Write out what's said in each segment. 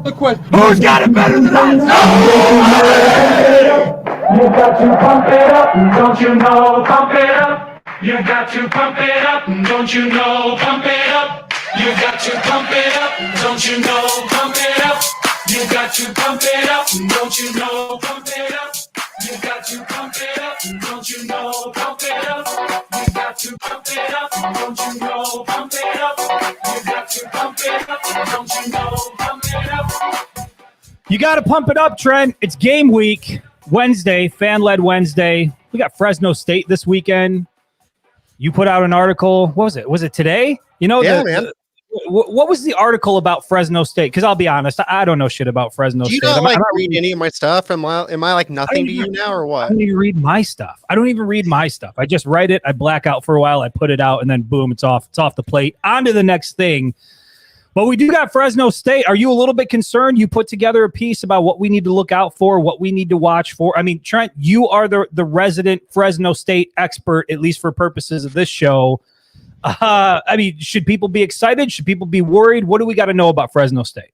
The question: who's got it better than us? You got to pump it up, don't you know? Pump it up. You got to pump it up, don't you know? Pump it up. You got to pump it up, don't you know? Pump it up. You got to pump it up, don't you know? Pump it up. You got to pump it up, don't you know? Pump it up. You got to pump it up, don't you know? Pump it up. You got to pump it up, don't you know? Pump it up. You got to pump it up, Trent. It's game week, Wednesday, fan-led Wednesday. We got Fresno State this weekend. You put out an article. What was it? Was it today? You know, man. What was the article about Fresno State? Because I'll be honest, I don't know shit about Fresno State. Do you not read any of my stuff? Am I like nothing to you now or what? I don't even read my stuff. I just write it. I black out for a while. I put it out, and then boom, it's off. It's off the plate. On to the next thing. But we do got Fresno State. Are you a little bit concerned? You put together a piece about what we need to look out for, what we need to watch for. I mean, Trent, you are the resident Fresno State expert, at least for purposes of this show. I mean, should people be excited? Should people be worried? What do we got to know about Fresno State?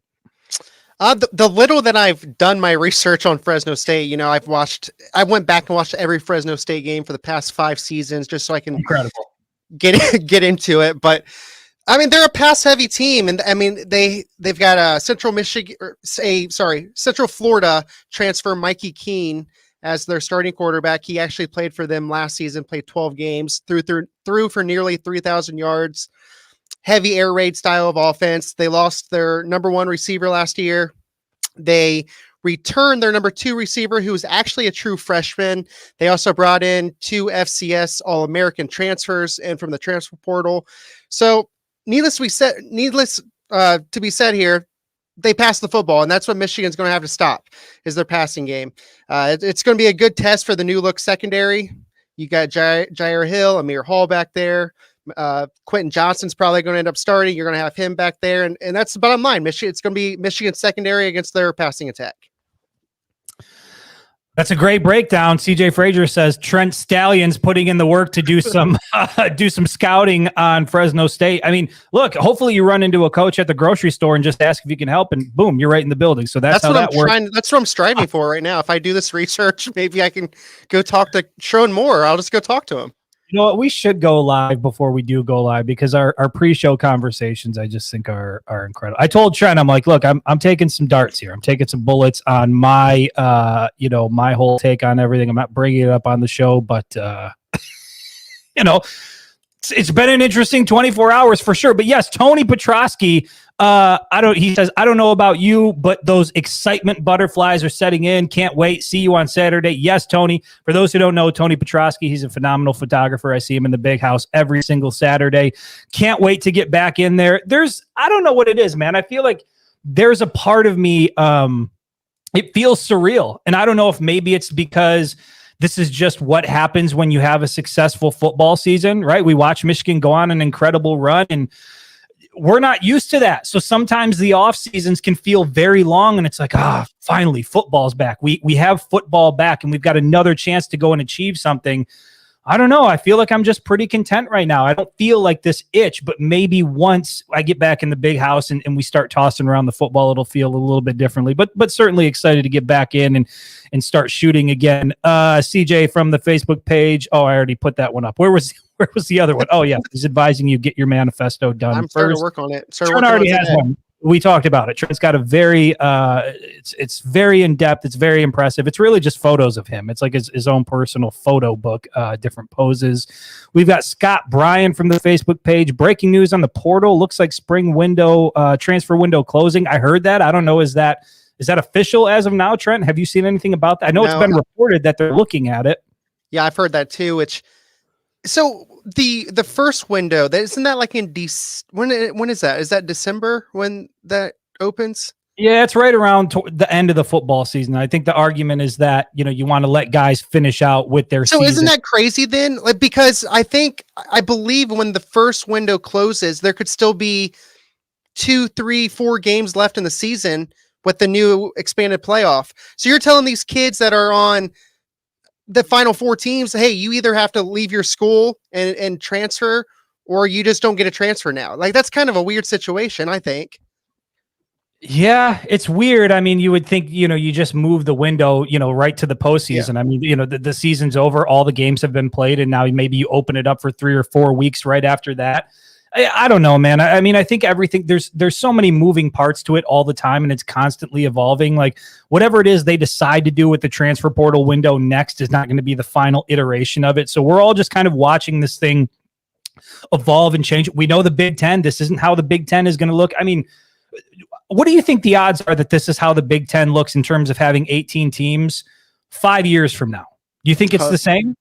The little that I've done my research on Fresno State, you know, I went back and watched every Fresno State game for the past 5 seasons just so I can get into it. But I mean, they're a pass-heavy team, and I mean they've got a Central Florida transfer Mikey Keene as their starting quarterback. He actually played for them last season, played 12 games, threw for nearly 3,000 yards. Heavy air raid style of offense. They lost their number 1 receiver last year. They returned their number 2 receiver, who was actually a true freshman. They also brought in 2 FCS All-American transfers and from the transfer portal. So needless to be said here, they pass the football, and that's what Michigan's going to have to stop is their passing game. It's going to be a good test for the new look secondary. You got Jair Hill, Amir Hall back there. Quentin Johnston's probably going to end up starting. You're going to have him back there, and that's the bottom line. It's going to be Michigan's secondary against their passing attack. That's a great breakdown. CJ Frazier says Trent Stallion's putting in the work to do some scouting on Fresno State. I mean, look, hopefully you run into a coach at the grocery store and just ask if you can help, and boom, you're right in the building. So that's how that works. That's what I'm striving for right now. If I do this research, maybe I can go talk to Sharon Moore. I'll just go talk to him. You know what? We should go live before we do go live, because our pre-show conversations, I just think are incredible. I told Trent, I'm like, look, I'm taking some darts here. I'm taking some bullets on my, my whole take on everything. I'm not bringing it up on the show, but it's been an interesting 24 hours for sure. But yes, Tony Petrosky, he says, I don't know about you, but those excitement butterflies are setting in. Can't wait. See you on Saturday. Yes, Tony. For those who don't know, Tony Petrosky, he's a phenomenal photographer. I see him in the big house every single Saturday. Can't wait to get back in there. I don't know what it is, man. I feel like there's a part of me, it feels surreal. And I don't know if maybe it's because this is just what happens when you have a successful football season, right? We watch Michigan go on an incredible run, and we're not used to that. So sometimes the off seasons can feel very long, and it's like, finally football's back. We have football back, and we've got another chance to go and achieve something. I don't know. I feel like I'm just pretty content right now. I don't feel like this itch, but maybe once I get back in the big house and we start tossing around the football, it'll feel a little bit differently, but certainly excited to get back in and start shooting again. CJ from the Facebook page. Oh, I already put that one up. Where was the other one? Oh yeah. He's advising you get your manifesto done. I'm starting to work on it. Trent already has one. We talked about it. Trent's got a very, it's very in-depth. It's very impressive. It's really just photos of him. It's like his own personal photo book, different poses. We've got Scott Bryan from the Facebook page. Breaking news on the portal. Looks like spring window, transfer window closing. I heard that. I don't know. Is that official as of now, Trent? Have you seen anything about that? I know it's been reported that they're looking at it. Yeah, I've heard that too, So the first window, isn't that like in when is that? Is that December when that opens? Yeah, it's right around the end of the football season. I think the argument is that, you want to let guys finish out with their season. So isn't that crazy then? Like, because I believe when the first window closes, there could still be 2, 3, 4 games left in the season with the new expanded playoff. So you're telling these kids that are on the final 4 teams, hey, you either have to leave your school and transfer, or you just don't get a transfer now. Like, that's kind of a weird situation, I think. Yeah, it's weird. I mean, you would think, you just move the window, right to the postseason. Yeah. I mean, the season's over, all the games have been played, and now maybe you open it up for 3 or 4 weeks right after that. I don't know, man. I mean, I think everything there's so many moving parts to it all the time, and it's constantly evolving. Like whatever it is they decide to do with the transfer portal window next is not going to be the final iteration of it. So we're all just kind of watching this thing evolve and change. We know the Big Ten. This isn't how the Big Ten is going to look. I mean, what do you think the odds are that this is how the Big Ten looks in terms of having 18 teams 5 years from now? Do you think it's the same?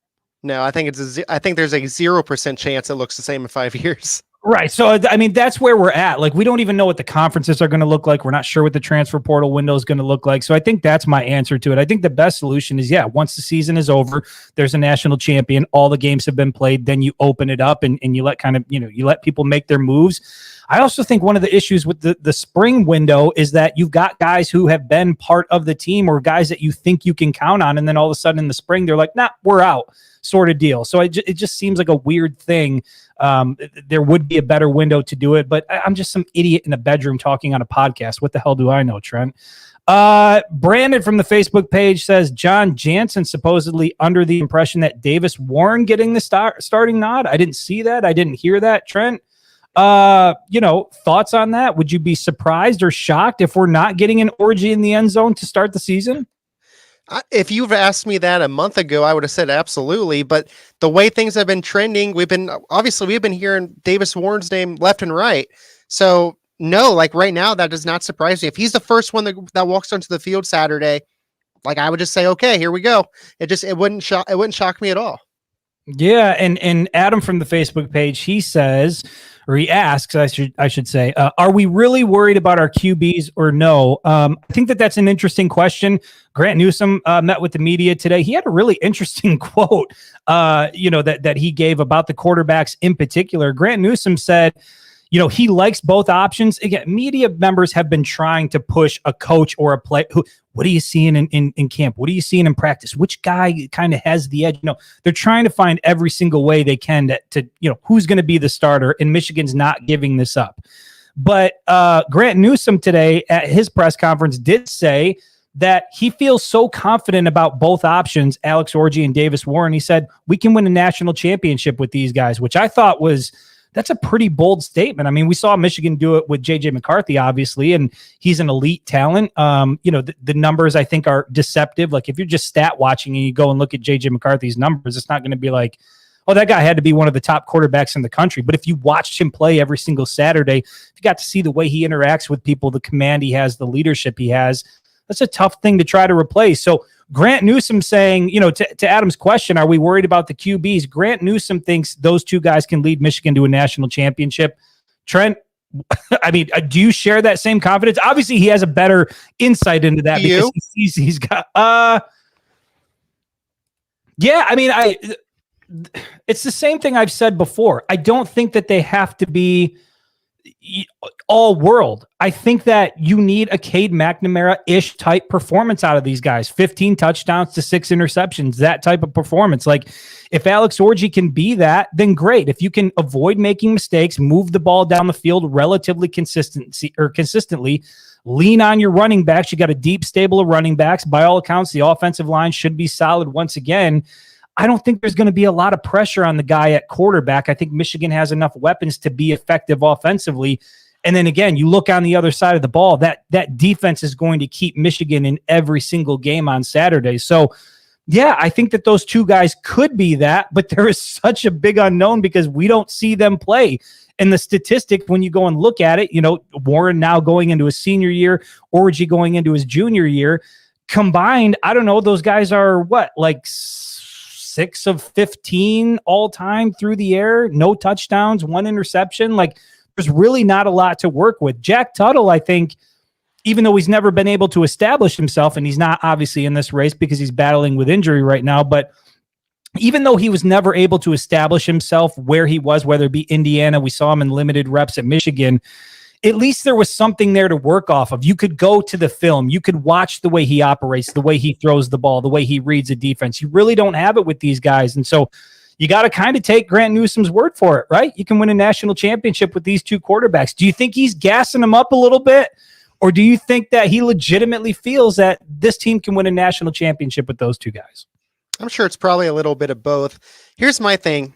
No, I think I think there's a 0% chance it looks the same in 5 years. Right. So, I mean, that's where we're at. Like, we don't even know what the conferences are going to look like. We're not sure what the transfer portal window is going to look like. So I think that's my answer to it. I think the best solution is, once the season is over, there's a national champion, all the games have been played, then you open it up and you let you let people make their moves. I also think one of the issues with the spring window is that you've got guys who have been part of the team or guys that you think you can count on. And then all of a sudden in the spring, they're like, nah, we're out, sort of deal. So it just seems like a weird thing. There would be a better window to do it, but I'm just some idiot in a bedroom talking on a podcast. What the hell do I know, Trent? Brandon from the Facebook page says John Jansen supposedly under the impression that Davis Warren getting the starting nod. I didn't see that. I didn't hear that, Trent. Thoughts on that? Would you be surprised or shocked if we're not getting an orgy in the end zone to start the season? If you've asked me that a month ago, I would have said absolutely. But the way things have been trending, we've been hearing Davis Warren's name left and right. So no, like right now, that does not surprise me. If he's the first one that walks onto the field Saturday, like I would just say, okay, here we go. It wouldn't shock me at all. Yeah, and Adam from the Facebook page, he says, or he asks, I should say, are we really worried about our QBs or no? I think that's an interesting question. Grant Newsome met with the media today. He had a really interesting quote, that he gave about the quarterbacks in particular. Grant Newsome said, he likes both options. Again, media members have been trying to push a coach or a play. What are you seeing in camp? What are you seeing in practice? Which guy kind of has the edge? They're trying to find every single way they can to who's going to be the starter, and Michigan's not giving this up. But Grant Newsome today at his press conference did say that he feels so confident about both options, Alex Orji and Davis Warren. He said, we can win a national championship with these guys, which I thought that's a pretty bold statement. I mean, we saw Michigan do it with J.J. McCarthy, obviously, and he's an elite talent. The numbers, I think, are deceptive. Like, if you're just stat watching and you go and look at J.J. McCarthy's numbers, it's not going to be like, oh, that guy had to be one of the top quarterbacks in the country. But if you watched him play every single Saturday, if you got to see the way he interacts with people, the command he has, the leadership he has, that's a tough thing to try to replace. So Grant Newsome saying, to Adam's question, are we worried about the QBs? Grant Newsome thinks those two guys can lead Michigan to a national championship. Trent, I mean, do you share that same confidence? Obviously, he has a better insight into that because he sees he's got. Yeah, I mean, it's the same thing I've said before. I don't think that they have to be all world. I think that you need a Cade McNamara-ish type performance out of these guys. 15 touchdowns to 6 interceptions, that type of performance. Like, if Alex Orji can be that, then great. If you can avoid making mistakes, move the ball down the field relatively consistently, lean on your running backs. You got a deep stable of running backs. By all accounts, the offensive line should be solid once again. I don't think there's going to be a lot of pressure on the guy at quarterback. I think Michigan has enough weapons to be effective offensively. And then again, you look on the other side of the ball, that defense is going to keep Michigan in every single game on Saturday. So yeah, I think that those two guys could be that, but there is such a big unknown because we don't see them play. And the statistic, when you go and look at it, Warren now going into his senior year, Orji going into his junior year, combined, I don't know, those guys are what, like 6 of 15 all time through the air, no touchdowns, 1 interception. Like, there's really not a lot to work with. Jack Tuttle, I think, even though he's never been able to establish himself, and he's not obviously in this race because he's battling with injury right now, but even though he was never able to establish himself where he was, whether it be Indiana, we saw him in limited reps at Michigan, at least there was something there to work off of. You could go to the film. You could watch the way he operates, the way he throws the ball, the way he reads a defense. You really don't have it with these guys. And so you got to kind of take Grant Newsome's word for it, right? You can win a national championship with these two quarterbacks. Do you think he's gassing them up a little bit? Or do you think that he legitimately feels that this team can win a national championship with those two guys? I'm sure it's probably a little bit of both. Here's my thing,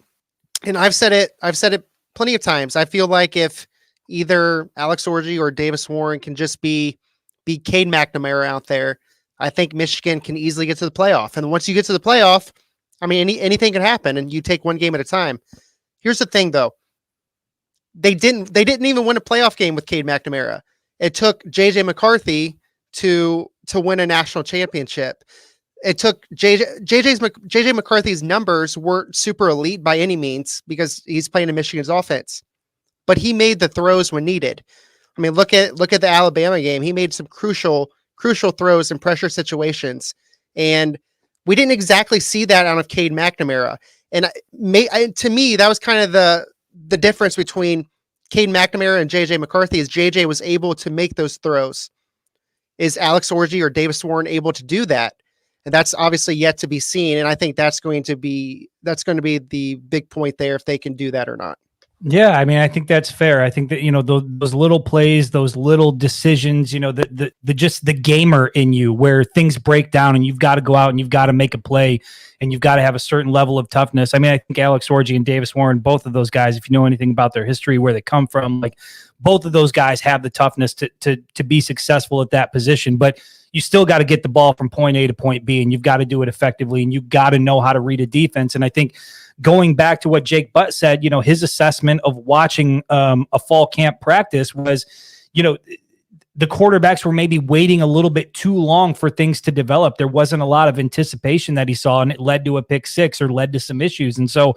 and I've said it plenty of times. I feel like if either Alex Orji or Davis Warren can just be Cade McNamara out there, I think Michigan can easily get to the playoff. And once you get to the playoff, I mean, anything can happen, and you take one game at a time. Here's the thing, though. They didn't even win a playoff game with Cade McNamara. It took JJ McCarthy to win a national championship. It took JJ McCarthy's numbers weren't super elite by any means because he's playing in Michigan's offense, but he made the throws when needed. I mean, look at the Alabama game. He made some crucial throws in pressure situations, and we didn't exactly see that out of Cade McNamara. And to me, that was kind of the difference between Cade McNamara and JJ McCarthy is JJ was able to make those throws. Is Alex Orji or Davis Warren able to do that? And that's obviously yet to be seen. And I think that's going to be the big point there if they can do that or not. Yeah, I mean, I think that's fair. I think that, those little plays, those little decisions, the just the gamer in you where things break down and you've got to go out and you've got to make a play and you've got to have a certain level of toughness. I mean, I think Alex Orji and Davis Warren, both of those guys, if you know anything about their history, where they come from, like both of those guys have the toughness to be successful at that position. But you still got to get the ball from point A to point B, and you've got to do it effectively, and you've got to know how to read a defense. And I think going back to what Jake Butt said, his assessment of watching a fall camp practice was, the quarterbacks were maybe waiting a little bit too long for things to develop. There wasn't a lot of anticipation that he saw, and it led to a pick six or led to some issues. And so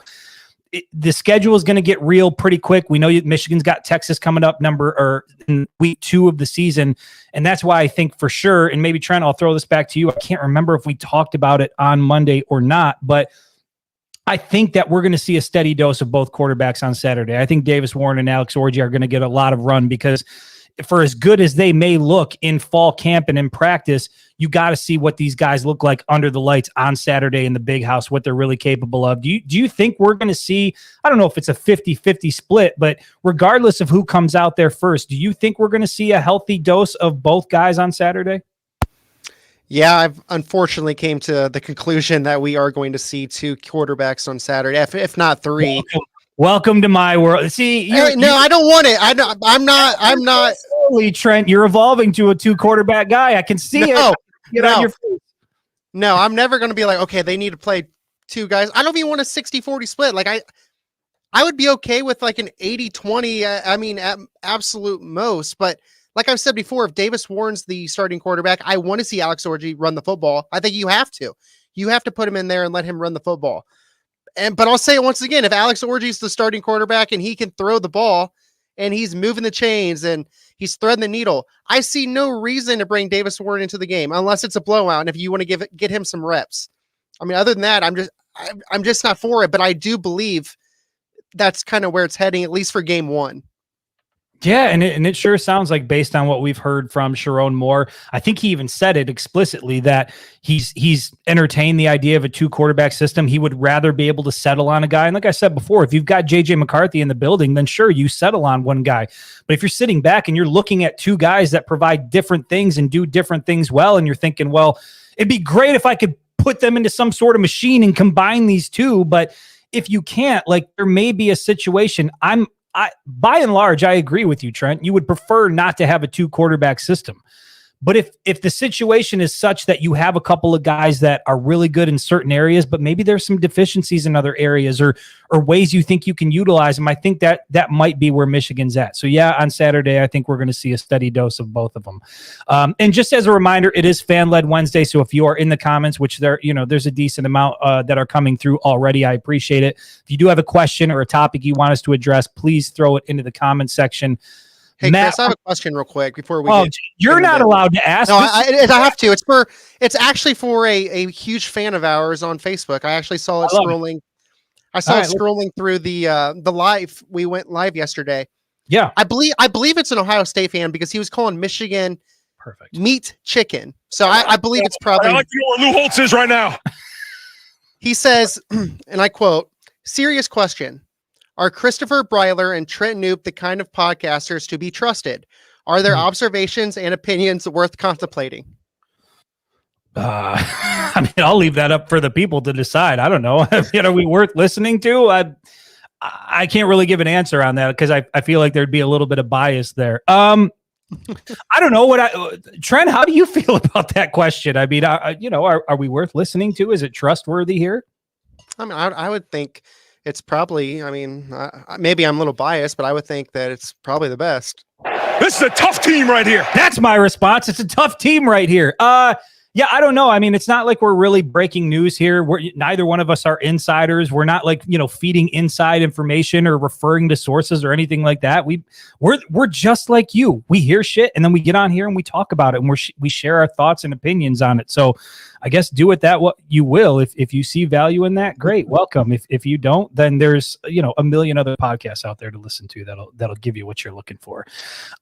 the schedule is going to get real pretty quick. We know Michigan's got Texas coming up in week 2 of the season. And that's why I think for sure, and maybe Trent, I'll throw this back to you. I can't remember if we talked about it on Monday or not, but I think that we're going to see a steady dose of both quarterbacks on Saturday. I think Davis Warren and Alex Orji are going to get a lot of run because for as good as they may look in fall camp and in practice, you got to see what these guys look like under the lights on Saturday in the big house, what they're really capable of. Do you think we're going to see, I don't know if it's a 50-50 split, but regardless of who comes out there first, do you think we're going to see a healthy dose of both guys on Saturday? Yeah, I've unfortunately came to the conclusion that we are going to see 2 quarterbacks on Saturday, if not 3. Welcome to my world. See, I don't want it. I'm not. Slowly, Trent, you're evolving to a 2 quarterback guy. I can see it. Get on your face. No, I'm never going to be like, okay, they need to play 2 guys. I don't even want a 60-40 split. Like I would be okay with like an 80-20. I mean, at absolute most. But like I've said before, if Davis Warren's the starting quarterback, I want to see Alex Orji run the football. I think you have to. You have to put him in there and let him run the football. But I'll say it once again, if Alex Orji's the starting quarterback and he can throw the ball and he's moving the chains and he's threading the needle, I see no reason to bring Davis Warren into the game unless it's a blowout and if you want to get him some reps. I mean, other than that, I'm just not for it, but I do believe that's kind of where it's heading, at least for game 1. Yeah, and it sure sounds like, based on what we've heard from Sharon Moore, I think he even said it explicitly that he's entertained the idea of a 2 quarterback system. He would rather be able to settle on a guy. And like I said before, if you've got JJ McCarthy in the building, then sure, you settle on one guy. But if you're sitting back and you're looking at 2 guys that provide different things and do different things well, and you're thinking, well, it'd be great if I could put them into some sort of machine and combine these 2. But if you can't, like, there may be a situation. By and large, I agree with you, Trent. You would prefer not to have a 2 quarterback system. But if the situation is such that you have a couple of guys that are really good in certain areas, but maybe there's some deficiencies in other areas or ways you think you can utilize them, I think that might be where Michigan's at. So yeah, on Saturday, I think we're going to see a steady dose of both of them. And just as a reminder, it is Fan-Led Wednesday. So if you are in the comments, which there's a decent amount that are coming through already, I appreciate it. If you do have a question or a topic you want us to address, please throw it into the comment section. Hey, Matt, Chris, I have a question real quick before we you're not allowed to ask. No, I have to. It's actually for a huge fan of ours on Facebook. I actually saw it scrolling. I saw it scrolling through the live. We went live yesterday. Yeah. I believe it's an Ohio State fan because he was calling Michigan perfect meat chicken. So I believe it's probably. I like to know where Lou Holtz is right now. He says, and I quote, "Serious question. Are Christopher Breiler and Trent Knoop the kind of podcasters to be trusted? Are there observations and opinions worth contemplating? I mean, I'll leave that up for the people to decide. I don't know. Are we worth listening to? I can't really give an answer on that because I feel like there'd be a little bit of bias there. I don't know Trent, how do you feel about that question? I mean, are we worth listening to? Is it trustworthy here? I mean, I would think it's probably, maybe I'm a little biased, but I would think that it's probably the best. This is a tough team right here. That's my response. It's a tough team right here. Yeah, I don't know. I mean, it's not like we're really breaking news here. Neither one of us are insiders. We're not like, feeding inside information or referring to sources or anything like that. We're just like you. We hear shit and then we get on here and we talk about it and we share our thoughts and opinions on it. So I guess do with that what you will. If you see value in that, great, welcome. If you don't, then there's a million other podcasts out there to listen to that'll give you what you're looking for.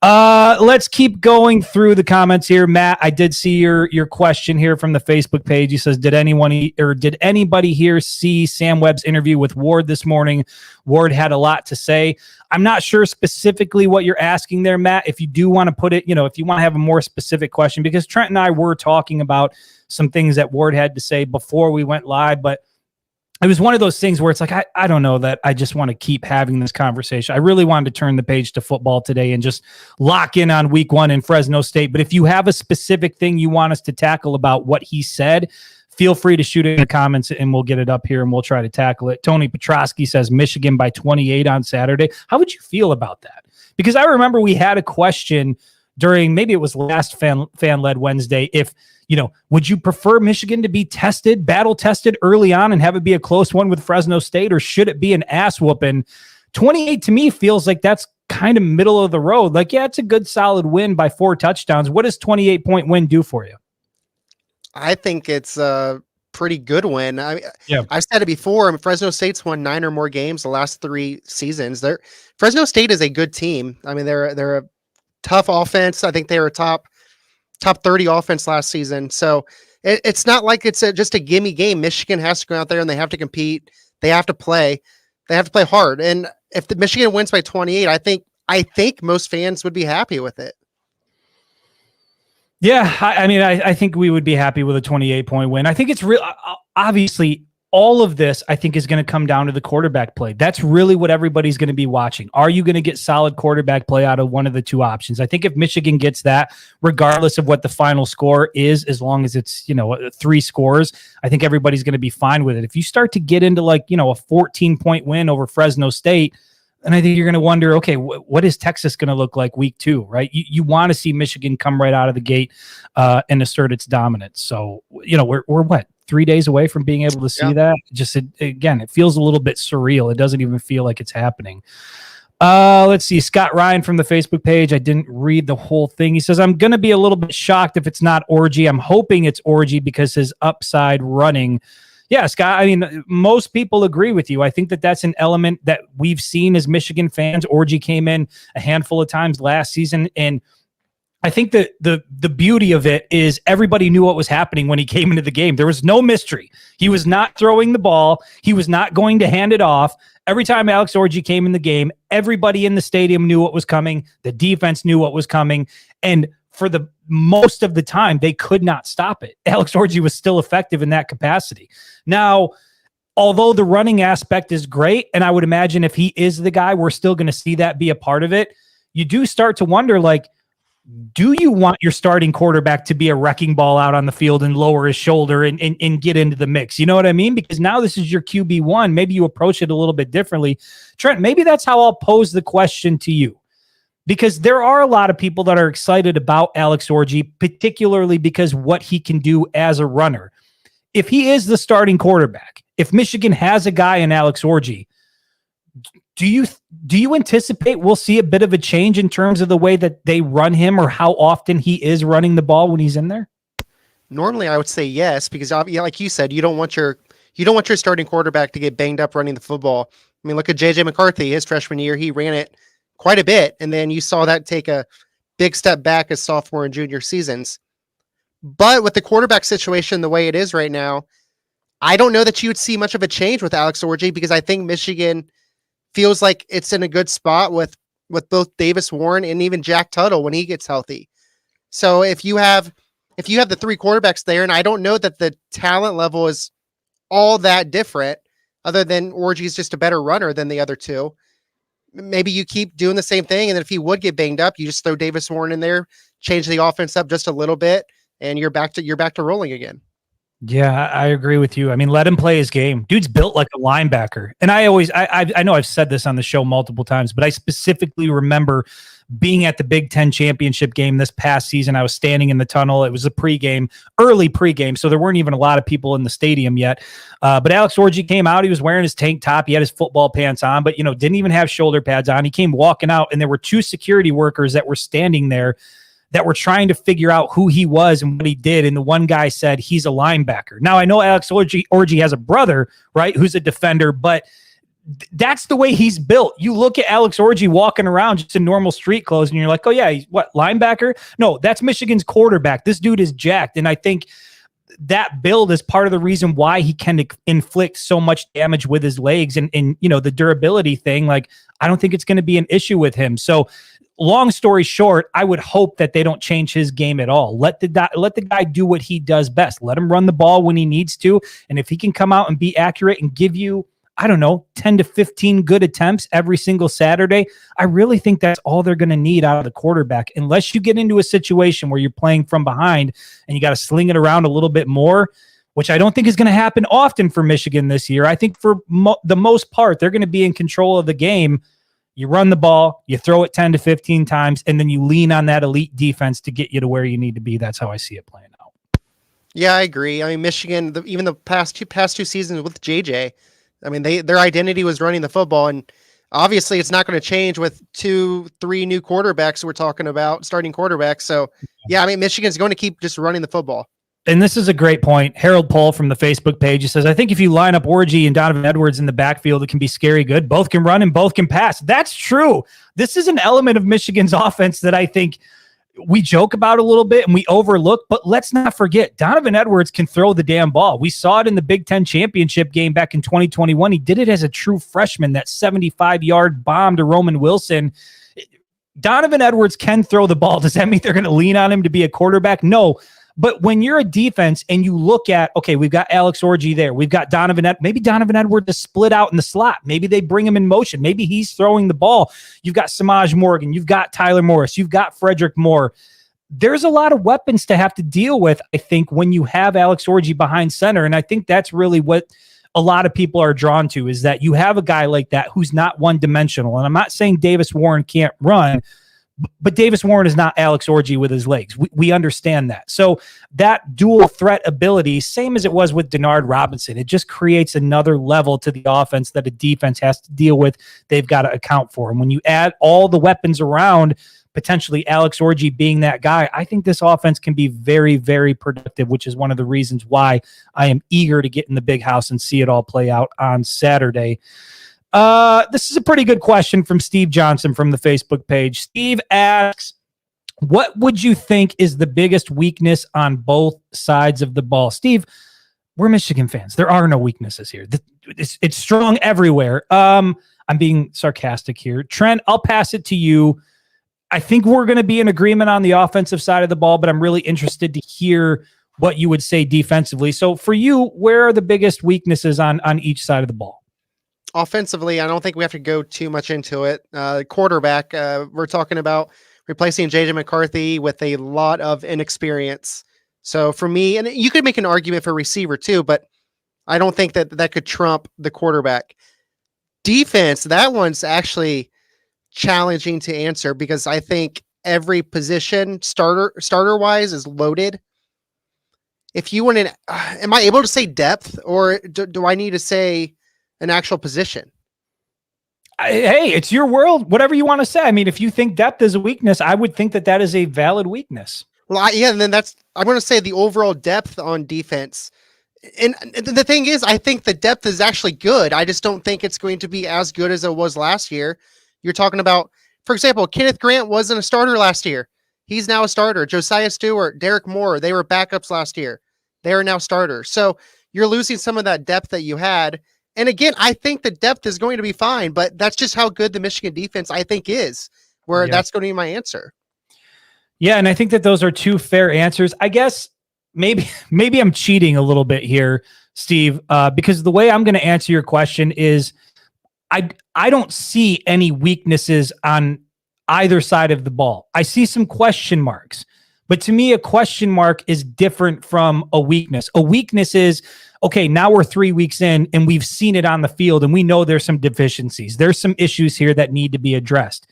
Let's keep going through the comments here. Matt, I did see your question here from the Facebook page. He says, did anybody here see Sam Webb's interview with Ward this morning? Ward had a lot to say. I'm not sure specifically what you're asking there, Matt. If you do want to put it, if you want to have a more specific question, because Trent and I were talking about some things that Ward had to say before we went live, but it was one of those things where it's like, I don't know that I just want to keep having this conversation. I really wanted to turn the page to football today and just lock in on week 1 in Fresno State. But if you have a specific thing you want us to tackle about what he said, feel free to shoot it in the comments and we'll get it up here and we'll try to tackle it. Tony Petrosky says Michigan by 28 on Saturday. How would you feel about that? Because I remember we had a question during, maybe it was last fan-led Wednesday, if, would you prefer Michigan to be battle tested early on and have it be a close one with Fresno State, or should it be an ass whooping? 28 to me feels like that's kind of middle of the road. Like, yeah, it's a good solid win by 4 touchdowns. What does 28-point win do for you? I think it's a pretty good win. I've said it before. Fresno State's won 9 or more games the last 3 seasons. Fresno State is a good team. I mean, they're a tough offense. I think they were top 30 offense last season. So it's not like it's just a gimme game. Michigan has to go out there and they have to compete. They have to play. They have to play hard. And if the Michigan wins by 28, I think most fans would be happy with it. Yeah, I think we would be happy with a 28-point win. I think it's real. Obviously, all of this, I think, is going to come down to the quarterback play. That's really what everybody's going to be watching. Are you going to get solid quarterback play out of one of the 2 options? I think if Michigan gets that, regardless of what the final score is, as long as it's, 3 scores, I think everybody's going to be fine with it. If you start to get into a 14-point win over Fresno State, and I think you're going to wonder, okay, what is Texas going to look like week 2, right? You want to see Michigan come right out of the gate and assert its dominance. So, we're what, 3 days away from being able to see that? Just, again, it feels a little bit surreal. It doesn't even feel like it's happening. Let's see. Scott Ryan from the Facebook page. I didn't read the whole thing. He says, I'm going to be a little bit shocked if it's not Orgy. I'm hoping it's Orgy because his upside running. Yeah, Scott, I mean, most people agree with you. I think that's an element that we've seen as Michigan fans. Orgy came in a handful of times last season, and I think that the beauty of it is everybody knew what was happening when he came into the game. There was no mystery. He was not throwing the ball. He was not going to hand it off. Every time Alex Orgy came in the game, everybody in the stadium knew what was coming. The defense knew what was coming. And for the most of the time, they could not stop it. Alex Orgy was still effective in that capacity. Now, although the running aspect is great, and I would imagine if he is the guy, we're still going to see that be a part of it. You do start to wonder, do you want your starting quarterback to be a wrecking ball out on the field and lower his shoulder and get into the mix? You know what I mean? Because now this is your QB1. Maybe you approach it a little bit differently. Trent, maybe that's how I'll pose the question to you. Because there are a lot of people that are excited about Alex Orgy, particularly because what he can do as a runner. If he is the starting quarterback, if Michigan has a guy in Alex Orgy, do you anticipate we'll see a bit of a change in terms of the way that they run him or how often he is running the ball when he's in there? Normally, I would say yes, because like you said, you don't want your starting quarterback to get banged up running the football. I mean, look at JJ McCarthy. His freshman year, he ran it quite a bit, and then you saw that take a big step back as sophomore and junior seasons. But with the quarterback situation the way it is right now, I don't know that you would see much of a change with Alex Orgy, because I think Michigan feels like it's in a good spot with with both Davis Warren and even Jack Tuttle when he gets healthy. So if you have the three quarterbacks there, and I don't know that the talent level is all that different, other than Orgy's just a better runner than the other two. Maybe you keep doing the same thing, and then if he would get banged up, you just throw Davis Warren in there, change the offense up just a little bit, and you're back to rolling again. Yeah, I agree with you. I mean, let him play his game. Dude's built like a linebacker. And I know I've said this on the show multiple times, but I specifically remember being at the Big Ten championship game this past season. I was standing in the tunnel. It was a early pregame, so there weren't even a lot of people in the stadium yet. But Alex Orgy came out. He was wearing his tank top. He had his football pants on, but didn't even have shoulder pads on. He came walking out, and there were two security workers that were standing there that were trying to figure out who he was and what he did. And the one guy said he's a linebacker. Now, I know Alex Orgy has a brother, right, who's a defender, but that's the way he's built. You look at Alex Orgy walking around just in normal street clothes, and you're like, oh, yeah, he's what, linebacker? No, that's Michigan's quarterback. This dude is jacked. And I think that build is part of the reason why he can inflict so much damage with his legs and the durability thing. Like, I don't think it's going to be an issue with him. So, long story short, I would hope that they don't change his game at all. Let the guy do what he does best. Let him run the ball when he needs to. And if he can come out and be accurate and give you, 10 to 15 good attempts every single Saturday, I really think that's all they're going to need out of the quarterback. Unless you get into a situation where you're playing from behind and you got to sling it around a little bit more, which I don't think is going to happen often for Michigan this year. I think for the most part, they're going to be in control of the game. You run the ball, you throw it 10 to 15 times, and then you lean on that elite defense to get you to where you need to be. That's how I see it playing out. Yeah, I agree. I mean, Michigan, even the past two seasons with JJ, I mean, their identity was running the football, and obviously it's not going to change with 2-3 new quarterbacks we're talking about, starting quarterbacks. So, yeah, I mean, Michigan's going to keep just running the football. And this is a great point. Harold Pohl from the Facebook page, he says, I think if you line up Orgy and Donovan Edwards in the backfield, it can be scary good. Both can run and both can pass. That's true. This is an element of Michigan's offense that I think we joke about a little bit and we overlook, but let's not forget Donovan Edwards can throw the damn ball. We saw it in the Big Ten championship game back in 2021. He did it as a true freshman, that 75-yard bomb to Roman Wilson. Donovan Edwards can throw the ball. Does that mean they're going to lean on him to be a quarterback? No. But when you're a defense and you look at, okay, we've got Alex Orgy there. We've got maybe Donovan Edwards is split out in the slot. Maybe they bring him in motion. Maybe he's throwing the ball. You've got Samaj Morgan. You've got Tyler Morris. You've got Frederick Moore. There's a lot of weapons to have to deal with, I think, when you have Alex Orgy behind center. And I think that's really what a lot of people are drawn to, is that you have a guy like that who's not one-dimensional. And I'm not saying Davis Warren can't run, but Davis Warren is not Alex Orgy with his legs. We understand that. So that dual threat ability, same as it was with Denard Robinson, it just creates another level to the offense that a defense has to deal with. They've got to account for. And when you add all the weapons around, potentially Alex Orgy being that guy, I think this offense can be very, very productive, which is one of the reasons why I am eager to get in the big house and see it all play out on Saturday. This is a pretty good question from Steve Johnson from the Facebook page. Steve asks, what would you think is the biggest weakness on both sides of the ball? Steve, we're Michigan fans. There are no weaknesses here. It's strong everywhere. I'm being sarcastic here. Trent, I'll pass it to you. I think we're going to be in agreement on the offensive side of the ball, but I'm really interested to hear what you would say defensively. So for you, where are the biggest weaknesses on each side of the ball? Offensively, I don't think we have to go too much into it. Quarterback, we're talking about replacing JJ McCarthy with a lot of inexperience. So for me, and you could make an argument for receiver too, but I don't think that could trump the quarterback. Defense, that one's actually challenging to answer because I think every position starter wise is loaded. If you want to, am I able to say depth, or do I need to say an actual position? Hey, it's your world. Whatever you want to say. I mean, if you think depth is a weakness, I would think that is a valid weakness. Well, and then I'm going to say the overall depth on defense. And the thing is, I think the depth is actually good. I just don't think it's going to be as good as it was last year. You're talking about, for example, Kenneth Grant wasn't a starter last year. He's now a starter. Josiah Stewart, Derek Moore, they were backups last year. They are now starters. So you're losing some of that depth that you had. And again, I think the depth is going to be fine, but that's just how good the Michigan defense, I think, is, where that's going to be my answer. Yeah, and I think that those are two fair answers. I guess maybe I'm cheating a little bit here, Steve, because the way I'm going to answer your question is I don't see any weaknesses on either side of the ball. I see some question marks. But to me, a question mark is different from a weakness. A weakness is, okay, now we're 3 weeks in and we've seen it on the field and we know there's some deficiencies. There's some issues here that need to be addressed.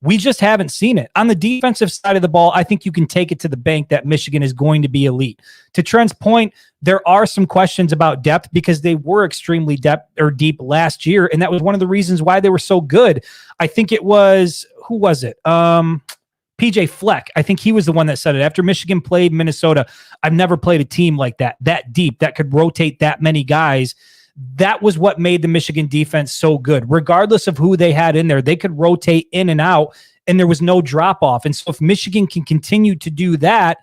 We just haven't seen it. On the defensive side of the ball, I think you can take it to the bank that Michigan is going to be elite. To Trent's point, there are some questions about depth because they were extremely deep last year, and that was one of the reasons why they were so good. I think it was, who was it? PJ Fleck. I think he was the one that said it. After Michigan played Minnesota, I've never played a team like that deep, that could rotate that many guys. That was what made the Michigan defense so good. Regardless of who they had in there, they could rotate in and out, and there was no drop off. And so if Michigan can continue to do that,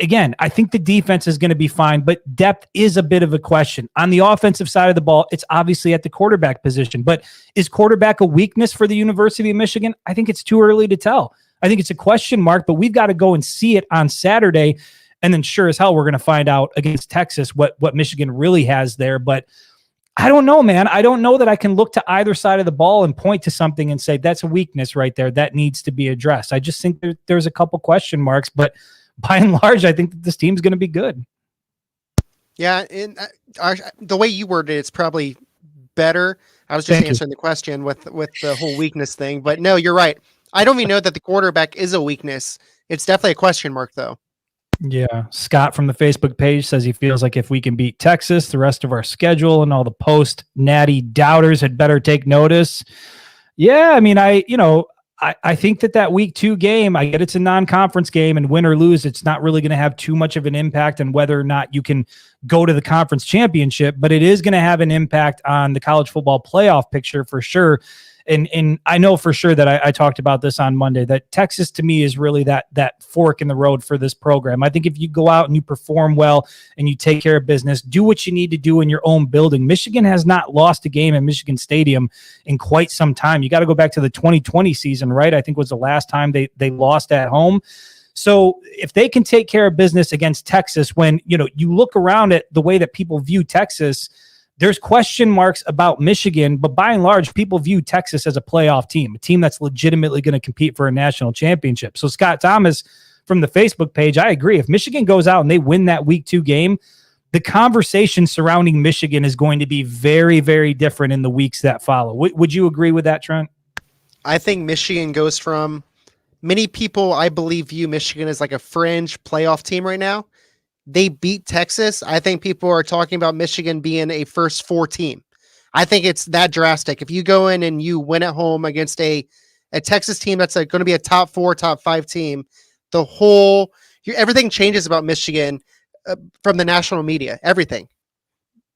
again, I think the defense is going to be fine, but depth is a bit of a question. On the offensive side of the ball, it's obviously at the quarterback position, but is quarterback a weakness for the University of Michigan? I think it's too early to tell. I think it's a question mark, but we've got to go and see it on Saturday. And then sure as hell, we're going to find out against Texas what Michigan really has there. But I don't know, man. I don't know that I can look to either side of the ball and point to something and say, that's a weakness right there. That needs to be addressed. I just think there's a couple question marks, but by and large, I think that this team's going to be good. Yeah. And the way you worded it's probably better. I was just answering the question with the whole weakness thing, but no, you're right. I don't even know that the quarterback is a weakness. It's definitely a question mark, though. Yeah. Scott from the Facebook page says he feels like if we can beat Texas, the rest of our schedule and all the post-natty doubters had better take notice. Yeah, I mean, I think that week 2 game, I get it's a non-conference game, and win or lose, it's not really going to have too much of an impact on whether or not you can go to the conference championship, but it is going to have an impact on the college football playoff picture for sure. And I know for sure that I talked about this on Monday, that Texas to me is really that fork in the road for this program. I think if you go out and you perform well and you take care of business, do what you need to do in your own building. Michigan has not lost a game at Michigan Stadium in quite some time. You got to go back to the 2020 season, right? I think was the last time they lost at home. So if they can take care of business against Texas, when you look around at the way that people view Texas, there's question marks about Michigan, but by and large, people view Texas as a playoff team, a team that's legitimately going to compete for a national championship. So Scott Thomas from the Facebook page, I agree. If Michigan goes out and they win that week 2 game, the conversation surrounding Michigan is going to be very, very different in the weeks that follow. Would you agree with that, Trent? I think Michigan goes from many people, I believe, view Michigan as like a fringe playoff team right now. They beat Texas. I think people are talking about Michigan being a first 4 team. I think it's that drastic. If you go in and you win at home against a Texas team that's going to be a top 4, top 5 team, everything changes about Michigan from the national media. Everything.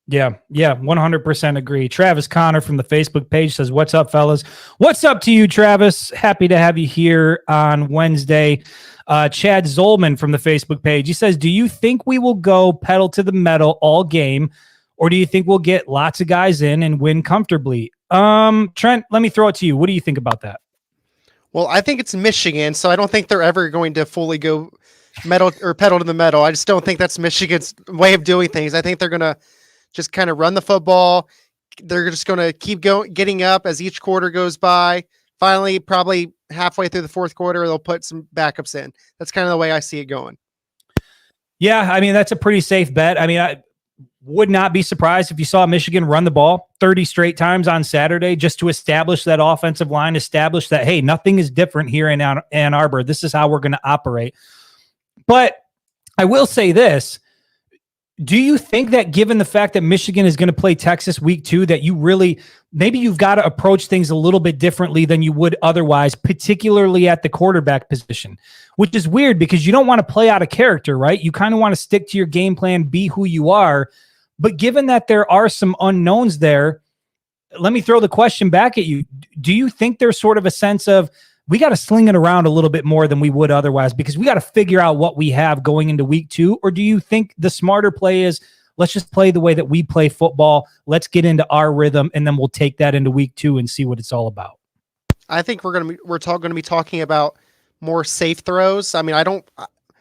Yeah, 100% agree. Travis Connor from the Facebook page says, "What's up, fellas?" What's up to you, Travis? Happy to have you here on Wednesday. Chad Zolman from the Facebook page, he says, "Do you think we will go pedal to the metal all game, or do you think we'll get lots of guys in and win comfortably?" Trent, let me throw it to you. What do you think about that? Well, I think it's Michigan, so I don't think they're ever going to fully go pedal to the metal. I just don't think that's Michigan's way of doing things. I think they're going to just kind of run the football. They're just going to keep getting up as each quarter goes by. Finally, probably halfway through the 4th quarter, they'll put some backups in. That's kind of the way I see it going. Yeah, I mean, that's a pretty safe bet. I mean, I would not be surprised if you saw Michigan run the ball 30 straight times on Saturday just to establish that offensive line, establish that, hey, nothing is different here in Ann Arbor. This is how we're going to operate. But I will say this. Do you think that given the fact that Michigan is going to play Texas week 2, that maybe you've got to approach things a little bit differently than you would otherwise, particularly at the quarterback position, which is weird because you don't want to play out of character, right? You kind of want to stick to your game plan, be who you are. But given that there are some unknowns there, let me throw the question back at you. Do you think there's sort of a sense of, we got to sling it around a little bit more than we would otherwise because we got to figure out what we have going into week 2? Or do you think the smarter play is, let's just play the way that we play football. Let's get into our rhythm, and then we'll take that into week 2 and see what it's all about. I think we're going to be talking about more safe throws. I mean,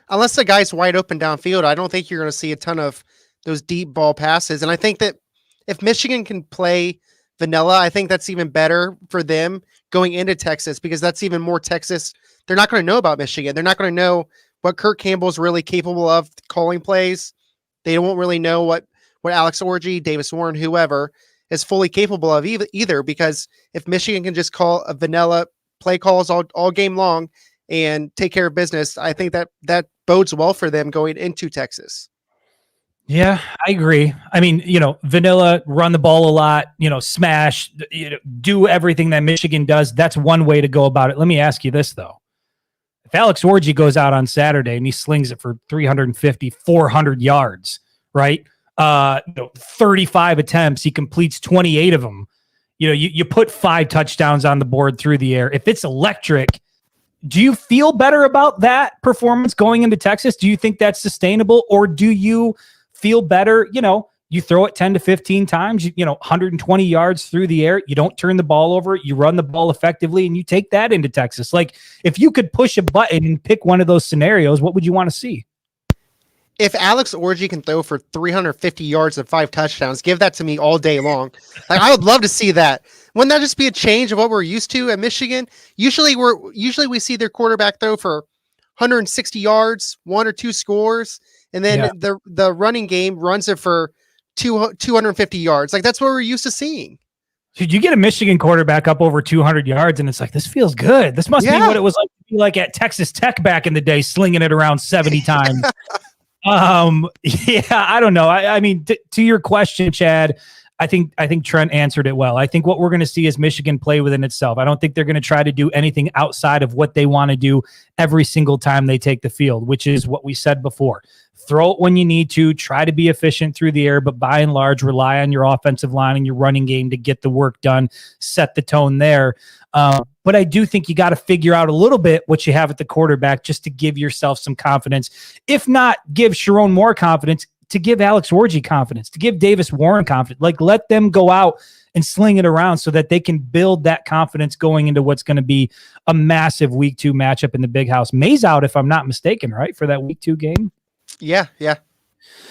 unless the guy's wide open downfield, I don't think you're going to see a ton of those deep ball passes. And I think that if Michigan can play vanilla, I think that's even better for them going into Texas, because that's even more Texas. They're not going to know about Michigan. They're not going to know what Kurt Campbell's really capable of calling plays. They won't really know what Alex Orji, Davis Warren, whoever is fully capable of either, because if Michigan can just call a vanilla play calls all game long and take care of business, I think that bodes well for them going into Texas. Yeah, I agree. I mean, vanilla, run the ball a lot, smash, do everything that Michigan does. That's one way to go about it. Let me ask you this, though. If Alex Orji goes out on Saturday and he slings it for 350, 400 yards, right? 35 attempts, he completes 28 of them. You put 5 touchdowns on the board through the air. If it's electric, do you feel better about that performance going into Texas? Do you think that's sustainable, or do you feel better? You throw it 10 to 15 times, 120 yards through the air. You don't turn the ball over. You run the ball effectively, and you take that into Texas. Like, if you could push a button and pick one of those scenarios, what would you want to see? If Alex Orji can throw for 350 yards and 5 touchdowns, give that to me all day long. Like, I would love to see that. Wouldn't that just be a change of what we're used to at Michigan? Usually we see their quarterback throw for 160 yards, 1 or 2 scores, and then the running game runs it for 250 yards. Like, that's what we're used to seeing. Dude, you get a Michigan quarterback up over 200 yards, and it's like, this feels good. This must be what it was like to be like at Texas Tech back in the day, slinging it around 70 times. I don't know. I mean, to your question, Chad, I think Trent answered it well. I think what we're going to see is Michigan play within itself. I don't think they're going to try to do anything outside of what they want to do every single time they take the field, which is what we said before. Throw it when you need to, try to be efficient through the air, but by and large, rely on your offensive line and your running game to get the work done, set the tone there. But I do think you got to figure out a little bit what you have at the quarterback just to give yourself some confidence. If not, give Sharon more confidence, to give Alex Orji confidence, to give Davis Warren confidence. Like, let them go out and sling it around so that they can build that confidence going into what's going to be a massive week 2 matchup in the Big House. May's out, if I'm not mistaken, right, for that week 2 game? Yeah.